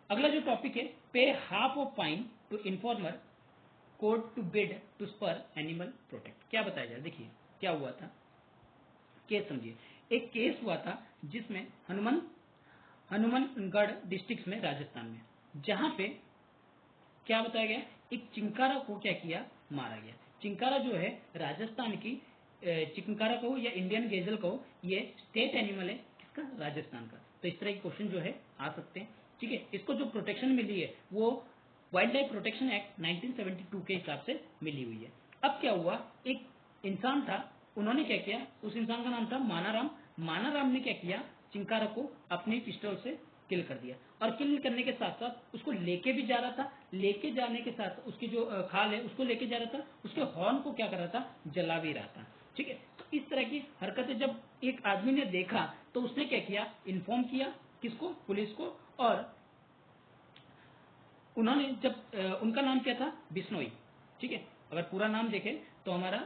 S1: अगला जो टॉपिक है, pay half of fine to informer court to bid to spur animal protect. क्या बताया जाए, देखिए क्या हुआ था, केस समझिए। एक केस हुआ था जिसमें हनुमानगढ़ डिस्ट्रिक्ट में, राजस्थान में, जहां पे क्या बताया गया, एक चिंकारा को क्या किया, मारा गया। चिंकारा जो है राजस्थान की, चिंकारा को या इंडियन गेजल को, ये स्टेट एनिमल है किसका, राजस्थान का। तो इस तरह के क्वेश्चन जो है आ सकते हैं। ठीक है, इसको जो प्रोटेक्शन मिली है वो वाइल्ड लाइफ प्रोटेक्शन एक्ट 1972 के हिसाब से मिली हुई है। अब क्या हुआ, एक इंसान था, उन्होंने क्या किया, उस इंसान का नाम था मानाराम। मानाराम ने क्या किया, चिंकारा को अपनी पिस्टल से किल कर दिया, और किल करने के साथ साथ उसको लेके भी जा रहा था। लेके जाने के साथ उसकी जो खाल है उसको लेके जा रहा था, उसके हॉर्न को क्या कर रहा था, जला भी रहा था। ठीक है, तो इस तरह की हरकतें जब एक आदमी ने देखा तो उसने क्या किया, इन्फॉर्म किया किसको, पुलिस को। और उन्होंने जब उनका नाम क्या था, बिश्नोई। ठीक है, अगर पूरा नाम देखें तो हमारा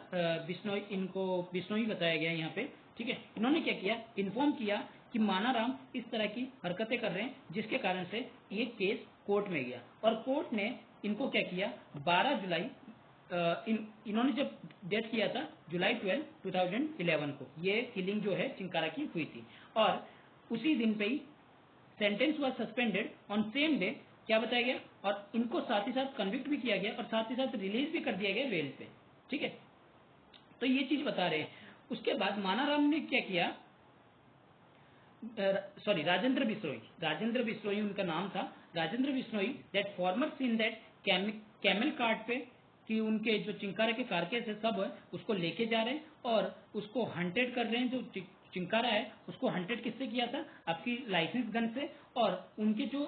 S1: बिश्नोई, इनको बिश्नोई बताया गया यहाँ पे। ठीक है, इन्होंने क्या किया, इन्फॉर्म किया कि मानाराम इस तरह की हरकतें कर रहे हैं, जिसके कारण से ये केस कोर्ट में गया, और कोर्ट ने इनको क्या किया, 12 जुलाई, इन्होंने जब डेथ किया था जुलाई 12, 2011 को, ये किलिंग जो है चिंकारा की हुई थी, और उसी दिन पे ही सेंटेंस हुआ सस्पेंडेड ऑन सेम डे। क्या बताया गया, और इनको साथ ही साथ कन्विक्ट भी किया गया, और साथ ही साथ रिलीज भी कर दिया गया बेल पे। ठीक है, तो ये चीज बता रहे हैं। उसके बाद मानाराम ने क्या किया, राजेंद्र बिश्नोई, राजेंद्र बिश्नोई उनका नाम था, Rajendra Bishnoi, that farmer seen that camel cart पे कि उनके जो चिंकारा के कारकेस है सब उसको लेके जा रहे हैं और उसको हंटेड कर रहे हैं। जो चिंकारा है उसको हंटेड किससे किया था? आपकी लाइसेंस गन से, और उनके जो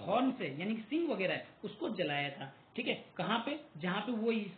S1: हॉर्न से यानी कि सिंग वगैरह है उसको जलाया था। ठीक है, कहाँ पे? जहाँ पे वो इस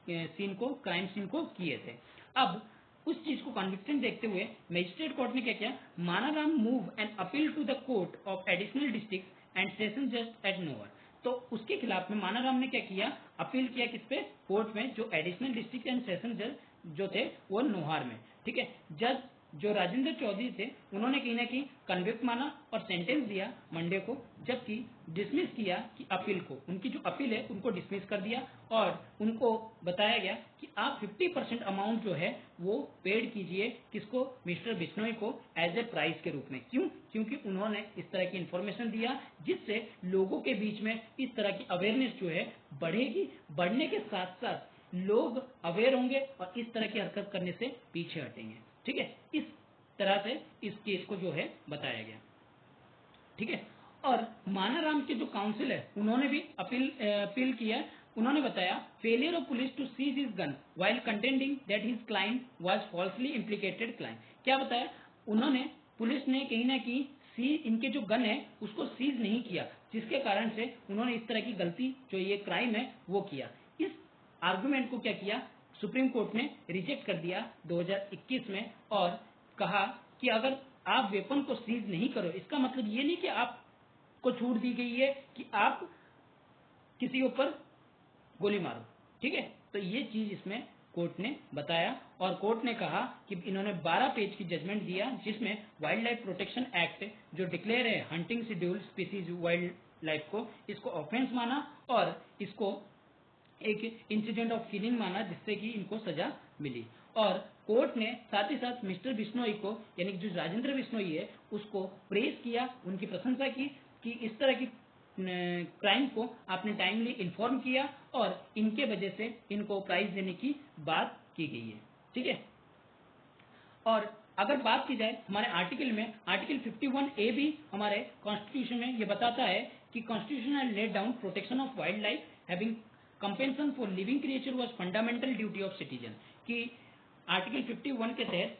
S1: सीन को, क्राइम सीन को किए थे। अब उस चीज को कन्विक्शन देखते हुए मजिस्ट्रेट कोर्ट ने क्या किया? Manaram move and appeal to the court of additional district and session जज एट नोवर। तो उसके खिलाफ में मानाराम ने क्या किया? अपील किया किस पे? कोर्ट में, जो एडिशनल डिस्ट्रिक्ट एंड सेशन जज जो थे वो नोहार में। ठीक है, जज जो राजेंद्र चौधरी थे उन्होंने कहीं ना कहीं कन्विक्ट माना और सेंटेंस दिया मंडे को, जबकि डिसमिस किया कि अपील को, उनकी जो अपील है उनको डिसमिस कर दिया और उनको बताया गया कि आप 50% अमाउंट जो है वो पेड कीजिए। किसको? मिस्टर बिश्नोई को, एज ए प्राइस के रूप में। क्यों? क्योंकि उन्होंने इस तरह की इंफॉर्मेशन दिया जिससे लोगों के बीच में इस तरह की अवेयरनेस जो है बढ़ेगी। बढ़ने के साथ साथ लोग अवेयर होंगे और इस तरह की हरकत करने से पीछे हटेंगे। ठीक है, इस तरह से इस केस को जो है बताया गया। ठीक है, और मानाराम के जो काउंसिल है उन्होंने भी अपील किया। उन्होंने बताया failure of police to seize his gun while contending that his client was falsely implicated client. क्या बताया उन्होंने? पुलिस ने कहीं ना कहीं इनके जो गन है उसको सीज नहीं किया, जिसके कारण से उन्होंने इस तरह की गलती, जो ये क्राइम है वो किया। इस आर्गुमेंट को क्या किया? सुप्रीम कोर्ट ने रिजेक्ट कर दिया 2021 में और कहा कि अगर आप वेपन को सीज नहीं करो, इसका मतलब ये नहीं कि आपको छूट दी गई है कि आप किसी के ऊपर गोली मारो। ठीक है, तो ये चीज इसमें कोर्ट ने बताया और कोर्ट ने कहा कि इन्होंने 12 पेज की जजमेंट दिया, जिसमें वाइल्ड लाइफ प्रोटेक्शन एक्ट जो डिक्लेयर है hunting schedule species wild life को, इसको ऑफेंस माना और इसको एक इंसिडेंट ऑफ किलिंग माना, जिससे कि इनको सजा मिली। और कोर्ट ने साथ ही साथ मिस्टर बिश्नोई को, यानी जो राजेंद्र बिश्नोई है उसको प्रेज किया, उनकी प्रशंसा की कि इस तरह की क्राइम को आपने टाइमली इन्फॉर्म किया और इनके वजह से इनको प्राइज देने की बात की गई है। ठीक है, और अगर बात की जाए हमारे आर्टिकल में, आर्टिकल 51A भी हमारे कॉन्स्टिट्यूशन में ये बताता है कि constitution has laid down protection of wild life having compassion for living creature was fundamental duty of citizen. कि आर्टिकल 51 के तहत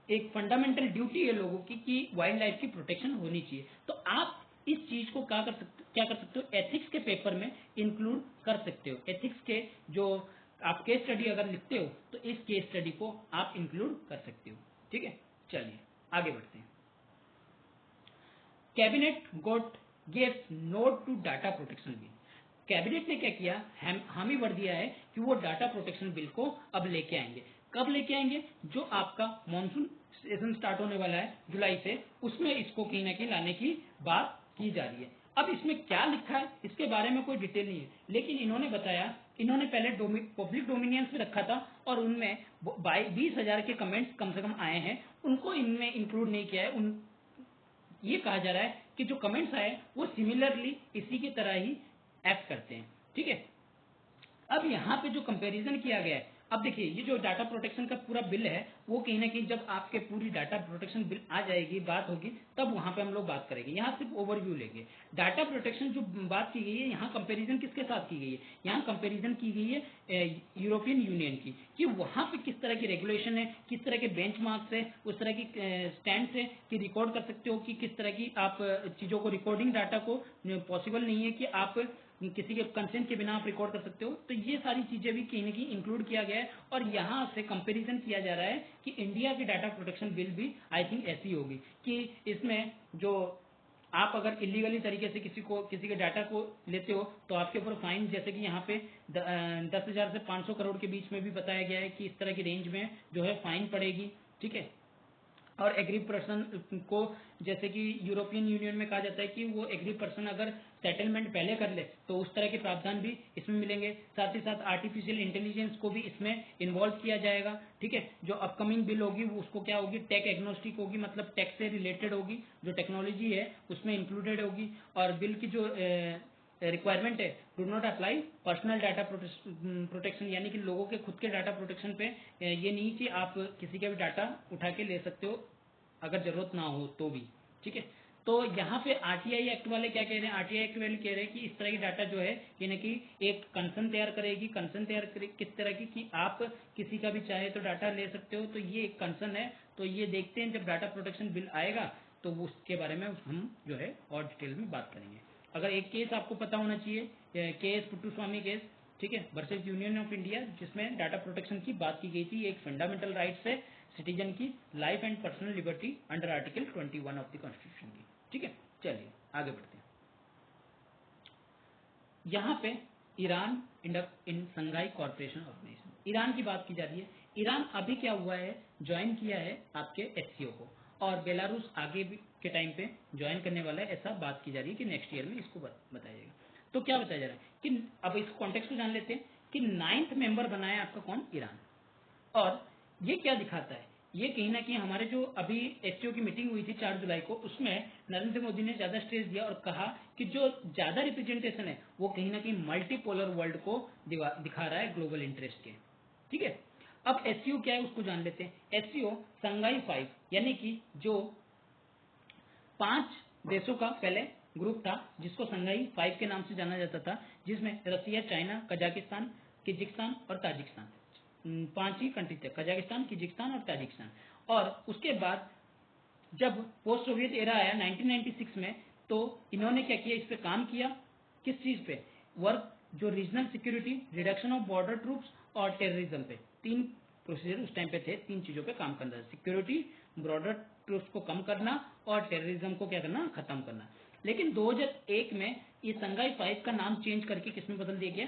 S1: एक फंडामेंटल ड्यूटी है लोगों की कि वाइल्ड लाइफ की प्रोटेक्शन होनी चाहिए। तो आप इस चीज को क्या कर सकते हो? एथिक्स के पेपर में इंक्लूड कर सकते हो। एथिक्स के जो आप केस स्टडी अगर लिखते हो तो इस केस स्टडी को आप इंक्लूड कर सकते हो। ठीक है, चलिए आगे बढ़ते हैं। Cabinet got gives nod to data protection bill. Cabinet ने क्या किया? हामी भर दिया है कि वो डाटा प्रोटेक्शन बिल को अब लेके आएंगे। कब लेके आएंगे? जो आपका मॉनसून सेशन स्टार्ट होने वाला है जुलाई से, उसमें इसको कहीं ना कहीं लाने की बात की जा रही है। अब इसमें क्या लिखा है इसके बारे में कोई डिटेल नहीं है, लेकिन इन्होंने बताया, इन्होंने पहले पब्लिक डोमिनियंस में रखा था और उनमें 20,000 के कमेंट्स कम से कम आए हैं, उनको इनमें इंक्लूड नहीं किया है। ये कहा जा रहा है कि जो कमेंट्स आए वो सिमिलरली इसी की तरह ही एक्ट करते हैं। ठीक है, अब यहाँ पे जो कंपैरिजन किया गया है, अब देखिए ये जो डाटा प्रोटेक्शन का पूरा बिल है वो कहीं ना कहीं जब आपके पूरी डाटा प्रोटेक्शन बिल आ जाएगी, बात होगी, तब वहां पे हम लोग बात करेंगे। यहाँ सिर्फ ओवरव्यू लेंगे। डाटा प्रोटेक्शन जो बात की गई है, यहाँ कंपैरिजन किसके साथ की गई है? यहाँ कंपैरिजन की गई है यूरोपियन यूनियन की, कि वहां पे किस तरह की रेगुलेशन है, किस तरह के बेंचमार्क्स है, उस तरह की स्टैंड है कि रिकॉर्ड कर सकते हो कि किस तरह की आप चीजों को, रिकॉर्डिंग डाटा को पॉसिबल नहीं है कि आप किसी के कंसेंट के बिना आप रिकॉर्ड कर सकते हो। तो ये सारी चीजें भी कहीं ना कहीं इंक्लूड किया गया है और यहाँ से कंपैरिजन किया जा रहा है कि इंडिया की डाटा प्रोटेक्शन बिल भी आई थिंक ऐसी होगी कि इसमें जो आप अगर इलीगली तरीके से किसी के डाटा को लेते हो तो आपके ऊपर फाइन, जैसे कि यहाँ पे 10,000 से 500 करोड़ के बीच में भी बताया गया है कि इस तरह की रेंज में जो है फाइन पड़ेगी। ठीक है, और एग्री पर्सन को, जैसे कि यूरोपियन यूनियन में कहा जाता है कि वो एग्री पर्सन अगर सेटलमेंट पहले कर ले तो उस तरह के प्रावधान भी इसमें मिलेंगे। साथ ही साथ आर्टिफिशियल इंटेलिजेंस को भी इसमें इन्वॉल्व किया जाएगा। ठीक है, जो अपकमिंग बिल होगी वो उसको क्या होगी? टेक एग्नोस्टिक होगी, मतलब टेक से रिलेटेड होगी, जो टेक्नोलॉजी है उसमें इंक्लूडेड होगी। और बिल की जो रिक्वायरमेंट है, do not apply personal data protection, यानी कि लोगों के खुद के डाटा प्रोटेक्शन पे ये नहीं कि आप किसी का भी डाटा उठा के ले सकते हो अगर जरूरत ना हो तो भी। ठीक है, तो यहाँ पे आरटीआई एक्ट वाले क्या कह रहे हैं, आरटीआई एक्ट वाले कह रहे हैं कि इस तरह की डाटा जो है यानी कि एक कंसर्न तैयार करेगी। कंसर्न तैयार करे किस तरह की कि आप किसी का भी चाहे तो डाटा ले सकते हो, तो ये एक कंसर्न है। तो ये देखते हैं जब डाटा प्रोटेक्शन बिल आएगा तो उसके बारे में हम जो है और डिटेल में बात करेंगे। अगर एक केस आपको पता होना चाहिए, केएस पुट्टुस्वामी केस, ठीक है, वर्सेज यूनियन ऑफ इंडिया, जिसमें डाटा प्रोटेक्शन की बात की गई थी। एक फंडामेंटल राइट्स है सिटीजन की, life and personal liberty under article 21 of the constitution की। ठीक है, चलिए आगे बढ़ते हैं। यहाँ पे ईरान इन संघाई कॉर्पोरेशन ऑर्गेनाइजेशन, ईरान की बात की जा रही है। ईरान अभी क्या हुआ है, ज्वाइन किया है आपके एचसीओ को, और बेलारूस आगे भी के टाइम पे ज्वाइन करने वाला है, ऐसा बात की जा रही है कि नेक्स्ट ईयर में इसको बताया जाएगा। तो क्या बताया जा रहा है कि अब इस कॉन्टेक्स्ट को जान लेते हैं कि 9th मेंबर बनाया आपका कौन, ईरान। और ये क्या दिखाता है, ये कहीं ना कहीं हमारे जो अभी एससीओ की मीटिंग हुई थी 4 जुलाई को, उसमें नरेंद्र मोदी ने ज्यादा स्ट्रेस दिया और कहा कि जो ज्यादा रिप्रेजेंटेशन है वो कहीं ना कहीं मल्टीपोलर वर्ल्ड को दिखा रहा है ग्लोबल इंटरेस्ट के। ठीक है, अब एससीओ क्या है उसको जान लेते हैं। एससीओ संघाई 5 यानी कि जो 5 देशों का पहले ग्रुप था जिसको संघाई 5 के नाम से जाना जाता था, जिसमें रसिया, चाइना, कजाकिस्तान, किर्गिस्तान और ताजिकिस्तान, 5 ही कंट्री थे, कजाकिस्तान, किर्गिस्तान और ताजिकिस्तान। और उसके बाद जब पोस्ट सोवियत एरा आया 1996 में, तो इन्होंने क्या किया, इस पे काम किया। किस चीज पे, वर्क जो regional security, reduction of border troops और टेररिज्म पे, 3 प्रोसीजर उस टाइम पे थे, 3 चीजों पे काम करना, सिक्योरिटी, बॉर्डर ट्रूप्स को कम करना और टेररिज्म को क्या करना, खत्म करना। लेकिन 2001 में ये संघाई 5 का नाम चेंज करके किसमें बदल दिया गया,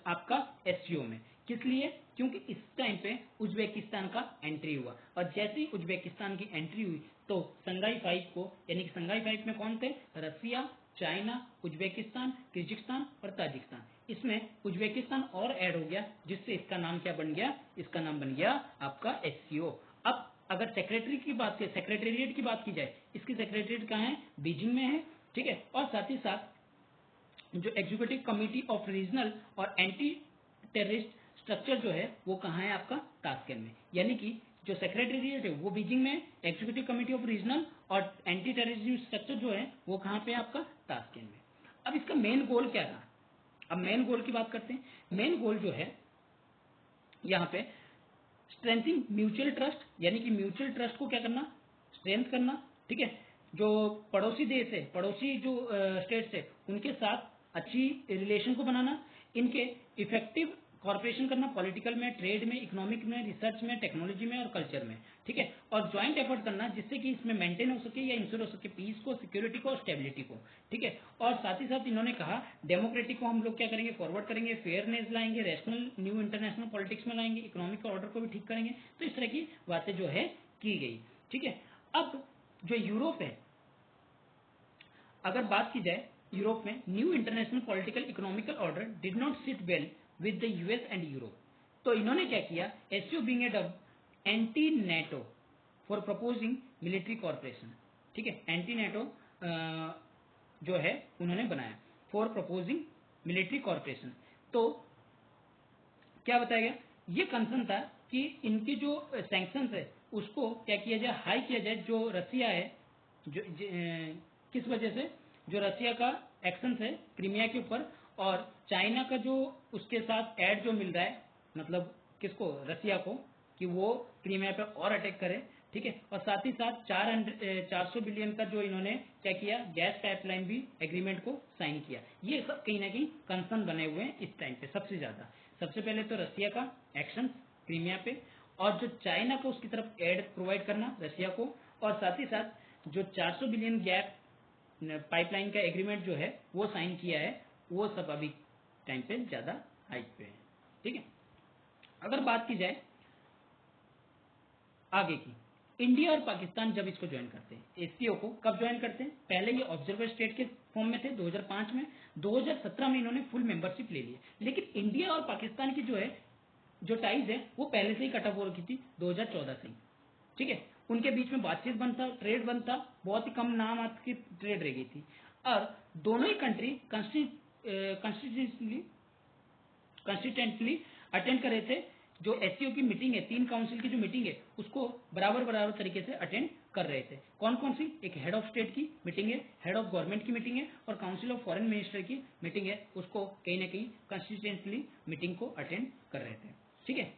S1: आपका एससीओ में। किस लिए, क्योंकि इस टाइम पे उज्बेकिस्तान का एंट्री हुआ, और जैसे ही उज्बेकिस्तान की एंट्री हुई तो संघाई 5 को, यानी कि संघाई 5 में कौन थे, रसिया, चाइना, उज्बेकिस्तान, किर्गिस्तान और ताजिकिस्तान। इसमें उज्बेकिस्तान और ऐड हो गया, जिससे इसका नाम क्या बन गया, इसका नाम बन गया आपका एससीओ। अब अगर सेक्रेटरी की बात की, सेक्रेटेरिएट की बात की जाए, इसकी सेक्रेटेरिएट कहाँ है, बीजिंग में है। ठीक है, और साथ ही साथ जो एग्जीक्यूटिव कमिटी ऑफ रीजनल और एंटी टेररिस्ट स्ट्रक्चर जो है वो कहाँ है आपका, तास्केंट में। यानी कि जो सेक्रेटेरिएट है वो बीजिंग में, एग्जीक्यूटिव कमिटी ऑफ रीजनल और एंटी टेररिज्म स्ट्रक्चर जो है वो कहाँ पे आपका, तास्केंट में। अब इसका मेन गोल क्या था, अब मेन गोल की बात करते हैं। मेन गोल जो है यहाँ पे स्ट्रेंथिंग म्यूचुअल ट्रस्ट, यानी कि म्यूचुअल ट्रस्ट को क्या करना, स्ट्रेंथ करना। ठीक है, जो पड़ोसी देश है, पड़ोसी जो स्टेट्स है, उनके साथ अच्छी रिलेशन को बनाना, इनके इफेक्टिव कॉर्पोरेशन करना, पॉलिटिकल में, ट्रेड में, इकोनॉमिक में, रिसर्च में, टेक्नोलॉजी में और कल्चर में। ठीक है, और ज्वाइंट एफर्ट करना जिससे कि इसमें मेंटेन हो सके या इंश्योर हो सके पीस को, सिक्योरिटी को और स्टेबिलिटी को। ठीक है, और साथ ही साथ इन्होंने कहा डेमोक्रेटिक को हम लोग क्या करेंगे, फॉरवर्ड करेंगे, फेयरनेस लाएंगे, रैशनल न्यू इंटरनेशनल पॉलिटिक्स में लाएंगे, इकोनॉमिक ऑर्डर को भी ठीक करेंगे। तो इस तरह की बातें जो है की गई। ठीक है, अब जो यूरोप है, अगर बात की जाए यूरोप में, new international political economical order did not sit well with the US and Europe. तो इन्होंने क्या किया, SCO being a dub anti NATO for proposing military corporation. ठीक है, एंटी नेटो जो है उन्होंने बनाया फॉर प्रपोजिंग मिलिट्री कॉर्पोरेशन। तो क्या बताया गया, ये कंसर्न था कि इनकी जो सैंक्शंस है उसको क्या किया जाए, हाई किया जाए। जो रसिया है, किस वजह से, जो रसिया का एक्शन है क्रीमिया के ऊपर, और चाइना का जो उसके साथ ऐड जो मिल रहा है, मतलब किसको, रसिया को, कि वो क्रीमिया पे और अटैक करे। ठीक है, और साथ ही साथ 400 बिलियन का जो इन्होंने क्या किया, गैस पाइपलाइन भी एग्रीमेंट को साइन किया। ये सब कहीं ना कहीं कंसर्न बने हुए हैं इस टाइम पे सबसे ज्यादा। सबसे पहले तो रसिया का एक्शन क्रीमिया पे, और जो चाइना को उसकी तरफ एड प्रोवाइड करना रसिया को, और साथ ही साथ जो 400 बिलियन गैस पाइपलाइन का एग्रीमेंट जो है वो साइन किया है, वो सब अभी टाइम पे ज्यादा हाइट पे है। ठीक है, अगर बात की जाए आगे की, इंडिया और पाकिस्तान जब इसको ज्वाइन करते हैं, एससीओ को कब ज्वाइन करते हैं, पहले ये ऑब्जर्वर स्टेट के फॉर्म में थे 2005 में, 2017 में इन्होंने फुल मेंबरशिप ले ली। लेकिन इंडिया और पाकिस्तान की जो है, जो टाइज है वो पहले से ही कट ऑफ हो रखी थी 2014 से ही। ठीक है, उनके बीच में बातचीत बनता, ट्रेड बनता, बहुत ही कम नाम आत की ट्रेड रह गई थी। और दोनों ही कंट्री कंस्टिट्यूंटली अटेंड कर रहे थे जो एससीओ की मीटिंग है, 3 काउंसिल की जो मीटिंग है, उसको बराबर बराबर तरीके से अटेंड कर रहे थे। कौन कौन सी? एक हेड ऑफ स्टेट की मीटिंग है, हेड ऑफ गवर्नमेंट की मीटिंग है, और काउंसिल ऑफ फॉरेन मिनिस्टर की मीटिंग है, उसको कहीं ना कहीं कंसिस्टेंटली मीटिंग को अटेंड कर रहे थे। ठीक है।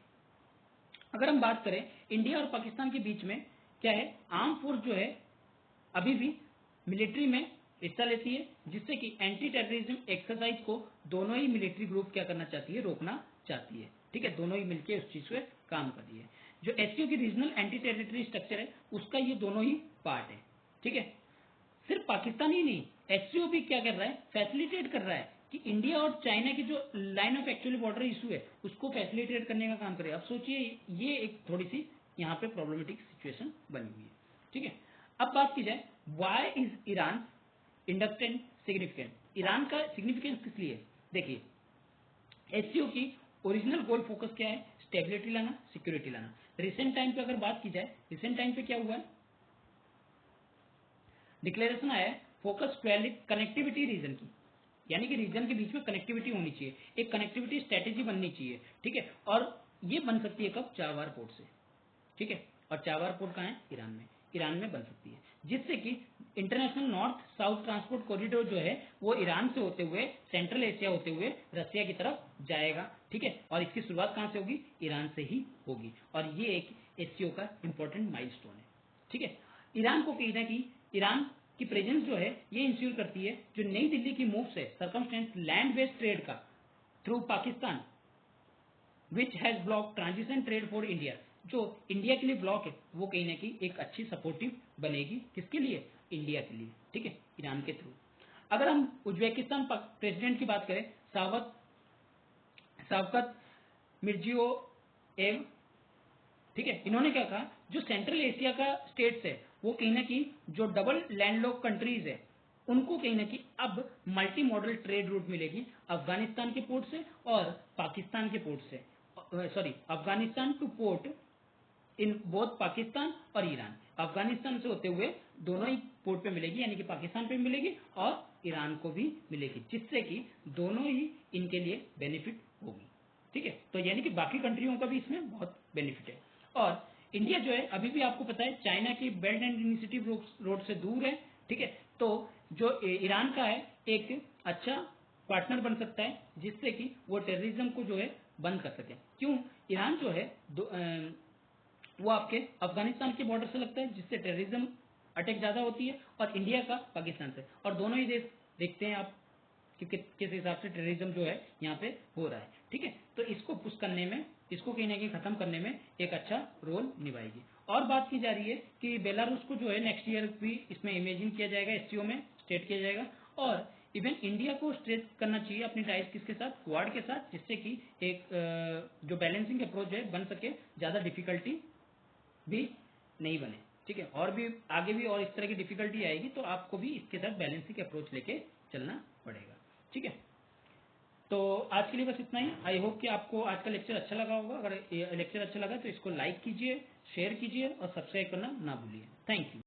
S1: अगर हम बात करें इंडिया और पाकिस्तान के बीच में क्या है, आर्म फोर्स जो है अभी भी मिलिट्री में हिस्सा लेती है, जिससे कि एंटी टेररिज्म एक्सरसाइज को दोनों ही मिलिट्री ग्रुप क्या करना चाहती है, रोकना चाहती है। ठीक है, दोनों ही मिलकर उस चीज पे काम कर रही है। जो एससीओ की रीजनल एंटी टेरिटरी स्ट्रक्चर है, उसका ये दोनों ही पार्ट है। ठीक है। सिर्फ पाकिस्तान ही नहीं, एससीओ भी क्या कर रहा है, फैसिलिटेट कर रहा है कि इंडिया और चाइना की जो line of actually border issue है, उसको फैसिलिटेट करने का काम करे। अब सोचिए, ये एक थोड़ी सी यहाँ पे प्रॉब्लमेटिक सिचुएशन बनी हुई है। ठीक है। अब बात की जाए, why is Iran important significant? Iran का सिग्निफिकेंस किस लिए? देखिए, एससीओ की ओरिजिनल गोल फोकस क्या है? स्टेबिलिटी लाना, सिक्योरिटी लाना। रिसेंट टाइम पे अगर बात की जाए, रिसेंट टाइम पे क्या हुआ है, डिक्लेरेशन आया है फोकस कनेक्टिविटी रीजन की, यानी कि रीजन के बीच में कनेक्टिविटी होनी चाहिए, एक कनेक्टिविटी स्ट्रेटेजी बननी चाहिए। ठीक है। और ये बन सकती है कब? चाबहार पोर्ट से। ठीक है। और चाबहार पोर्ट कहाँ है? ईरान में। ईरान में बन सकती है, जिससे कि international north south transport corridor जो है वो ईरान से होते हुए सेंट्रल एशिया होते हुए रसिया की तरफ जाएगा। ठीक है। और इसकी शुरुआत कहाँ से होगी? ईरान से ही होगी। और ये एक एससीओ का इंपॉर्टेंट माइलस्टोन है। ठीक है। ईरान को कहीं ना कहीं, ईरान की प्रेजेंस जो है ये इंश्योर करती है जो नई दिल्ली की मूव्स है सर्कमस्टेंस लैंड बेस्ड ट्रेड का through Pakistan, which has block transition trade for India. जो इंडिया के लिए ब्लॉक है, वो कहीं ना कहीं एक अच्छी सपोर्टिव बनेगी। किसके लिए? इंडिया के लिए। ठीक है, ईरान के थ्रू। अगर हम उज्बेकिस्तान प्रेसिडेंट की बात करें, सावकत मिर्जियोएव, ठीक है, इन्होंने क्या कहा, जो सेंट्रल एशिया का स्टेट्स है, वो कहीं ना कहीं जो डबल लैंडलॉक कंट्रीज है, उनको कहीं ना कहीं अब मल्टी मॉडल ट्रेड रूट मिलेगी अफगानिस्तान के पोर्ट से और पाकिस्तान के पोर्ट से। Sorry, Afghanistan two port in both Pakistan और ईरान। अफगानिस्तान से होते हुए दोनों ही पोर्ट पे मिलेगी, यानी कि पाकिस्तान पे मिलेगी और ईरान को भी मिलेगी, जिससे कि दोनों ही इनके लिए बेनिफिट होगी। ठीक है। तो यानी कि बाकी कंट्रियों का भी इसमें बहुत बेनिफिट है। और इंडिया जो है अभी भी आपको पता है चाइना की बेल्ट एंड इनिशिएटिव रोड से दूर है। ठीक है। तो जो ईरान का है एक अच्छा पार्टनर बन सकता है, जिससे कि वो टेररिज्म को जो है बंद कर सके। क्यों? ईरान जो है वो आपके अफगानिस्तान के बॉर्डर से लगता है, जिससे टेररिज्म अटैक ज्यादा होती है, और इंडिया का पाकिस्तान से। और दोनों ही देश देखते हैं आप कि किस हिसाब से टेररिज्म जो है यहाँ पे हो रहा है। ठीक है। तो इसको पुश करने में, इसको कहीं ना कहीं खत्म करने में एक अच्छा रोल निभाएगी। और बात की जा रही है कि बेलारूस को जो है नेक्स्ट ईयर भी इसमें इमेजिन किया जाएगा, एससीओ में स्टेट किया जाएगा। और इवन इंडिया को स्ट्रेस करना चाहिए अपनी टाइज किसके साथ? क्वाड के साथ, जिससे कि एक जो बैलेंसिंग अप्रोच है बन सके, ज्यादा डिफिकल्टी भी नहीं बने। ठीक है। और भी आगे भी और इस तरह की डिफिकल्टी आएगी, तो आपको भी इसके साथ बैलेंसिंग अप्रोच लेके चलना पड़ेगा। ठीक है। तो आज के लिए बस इतना ही। आई होप कि आपको आज का लेक्चर अच्छा लगा होगा। अगर ये लेक्चर अच्छा लगा तो इसको लाइक कीजिए, शेयर कीजिए और सब्सक्राइब करना ना भूलिए। Thank you.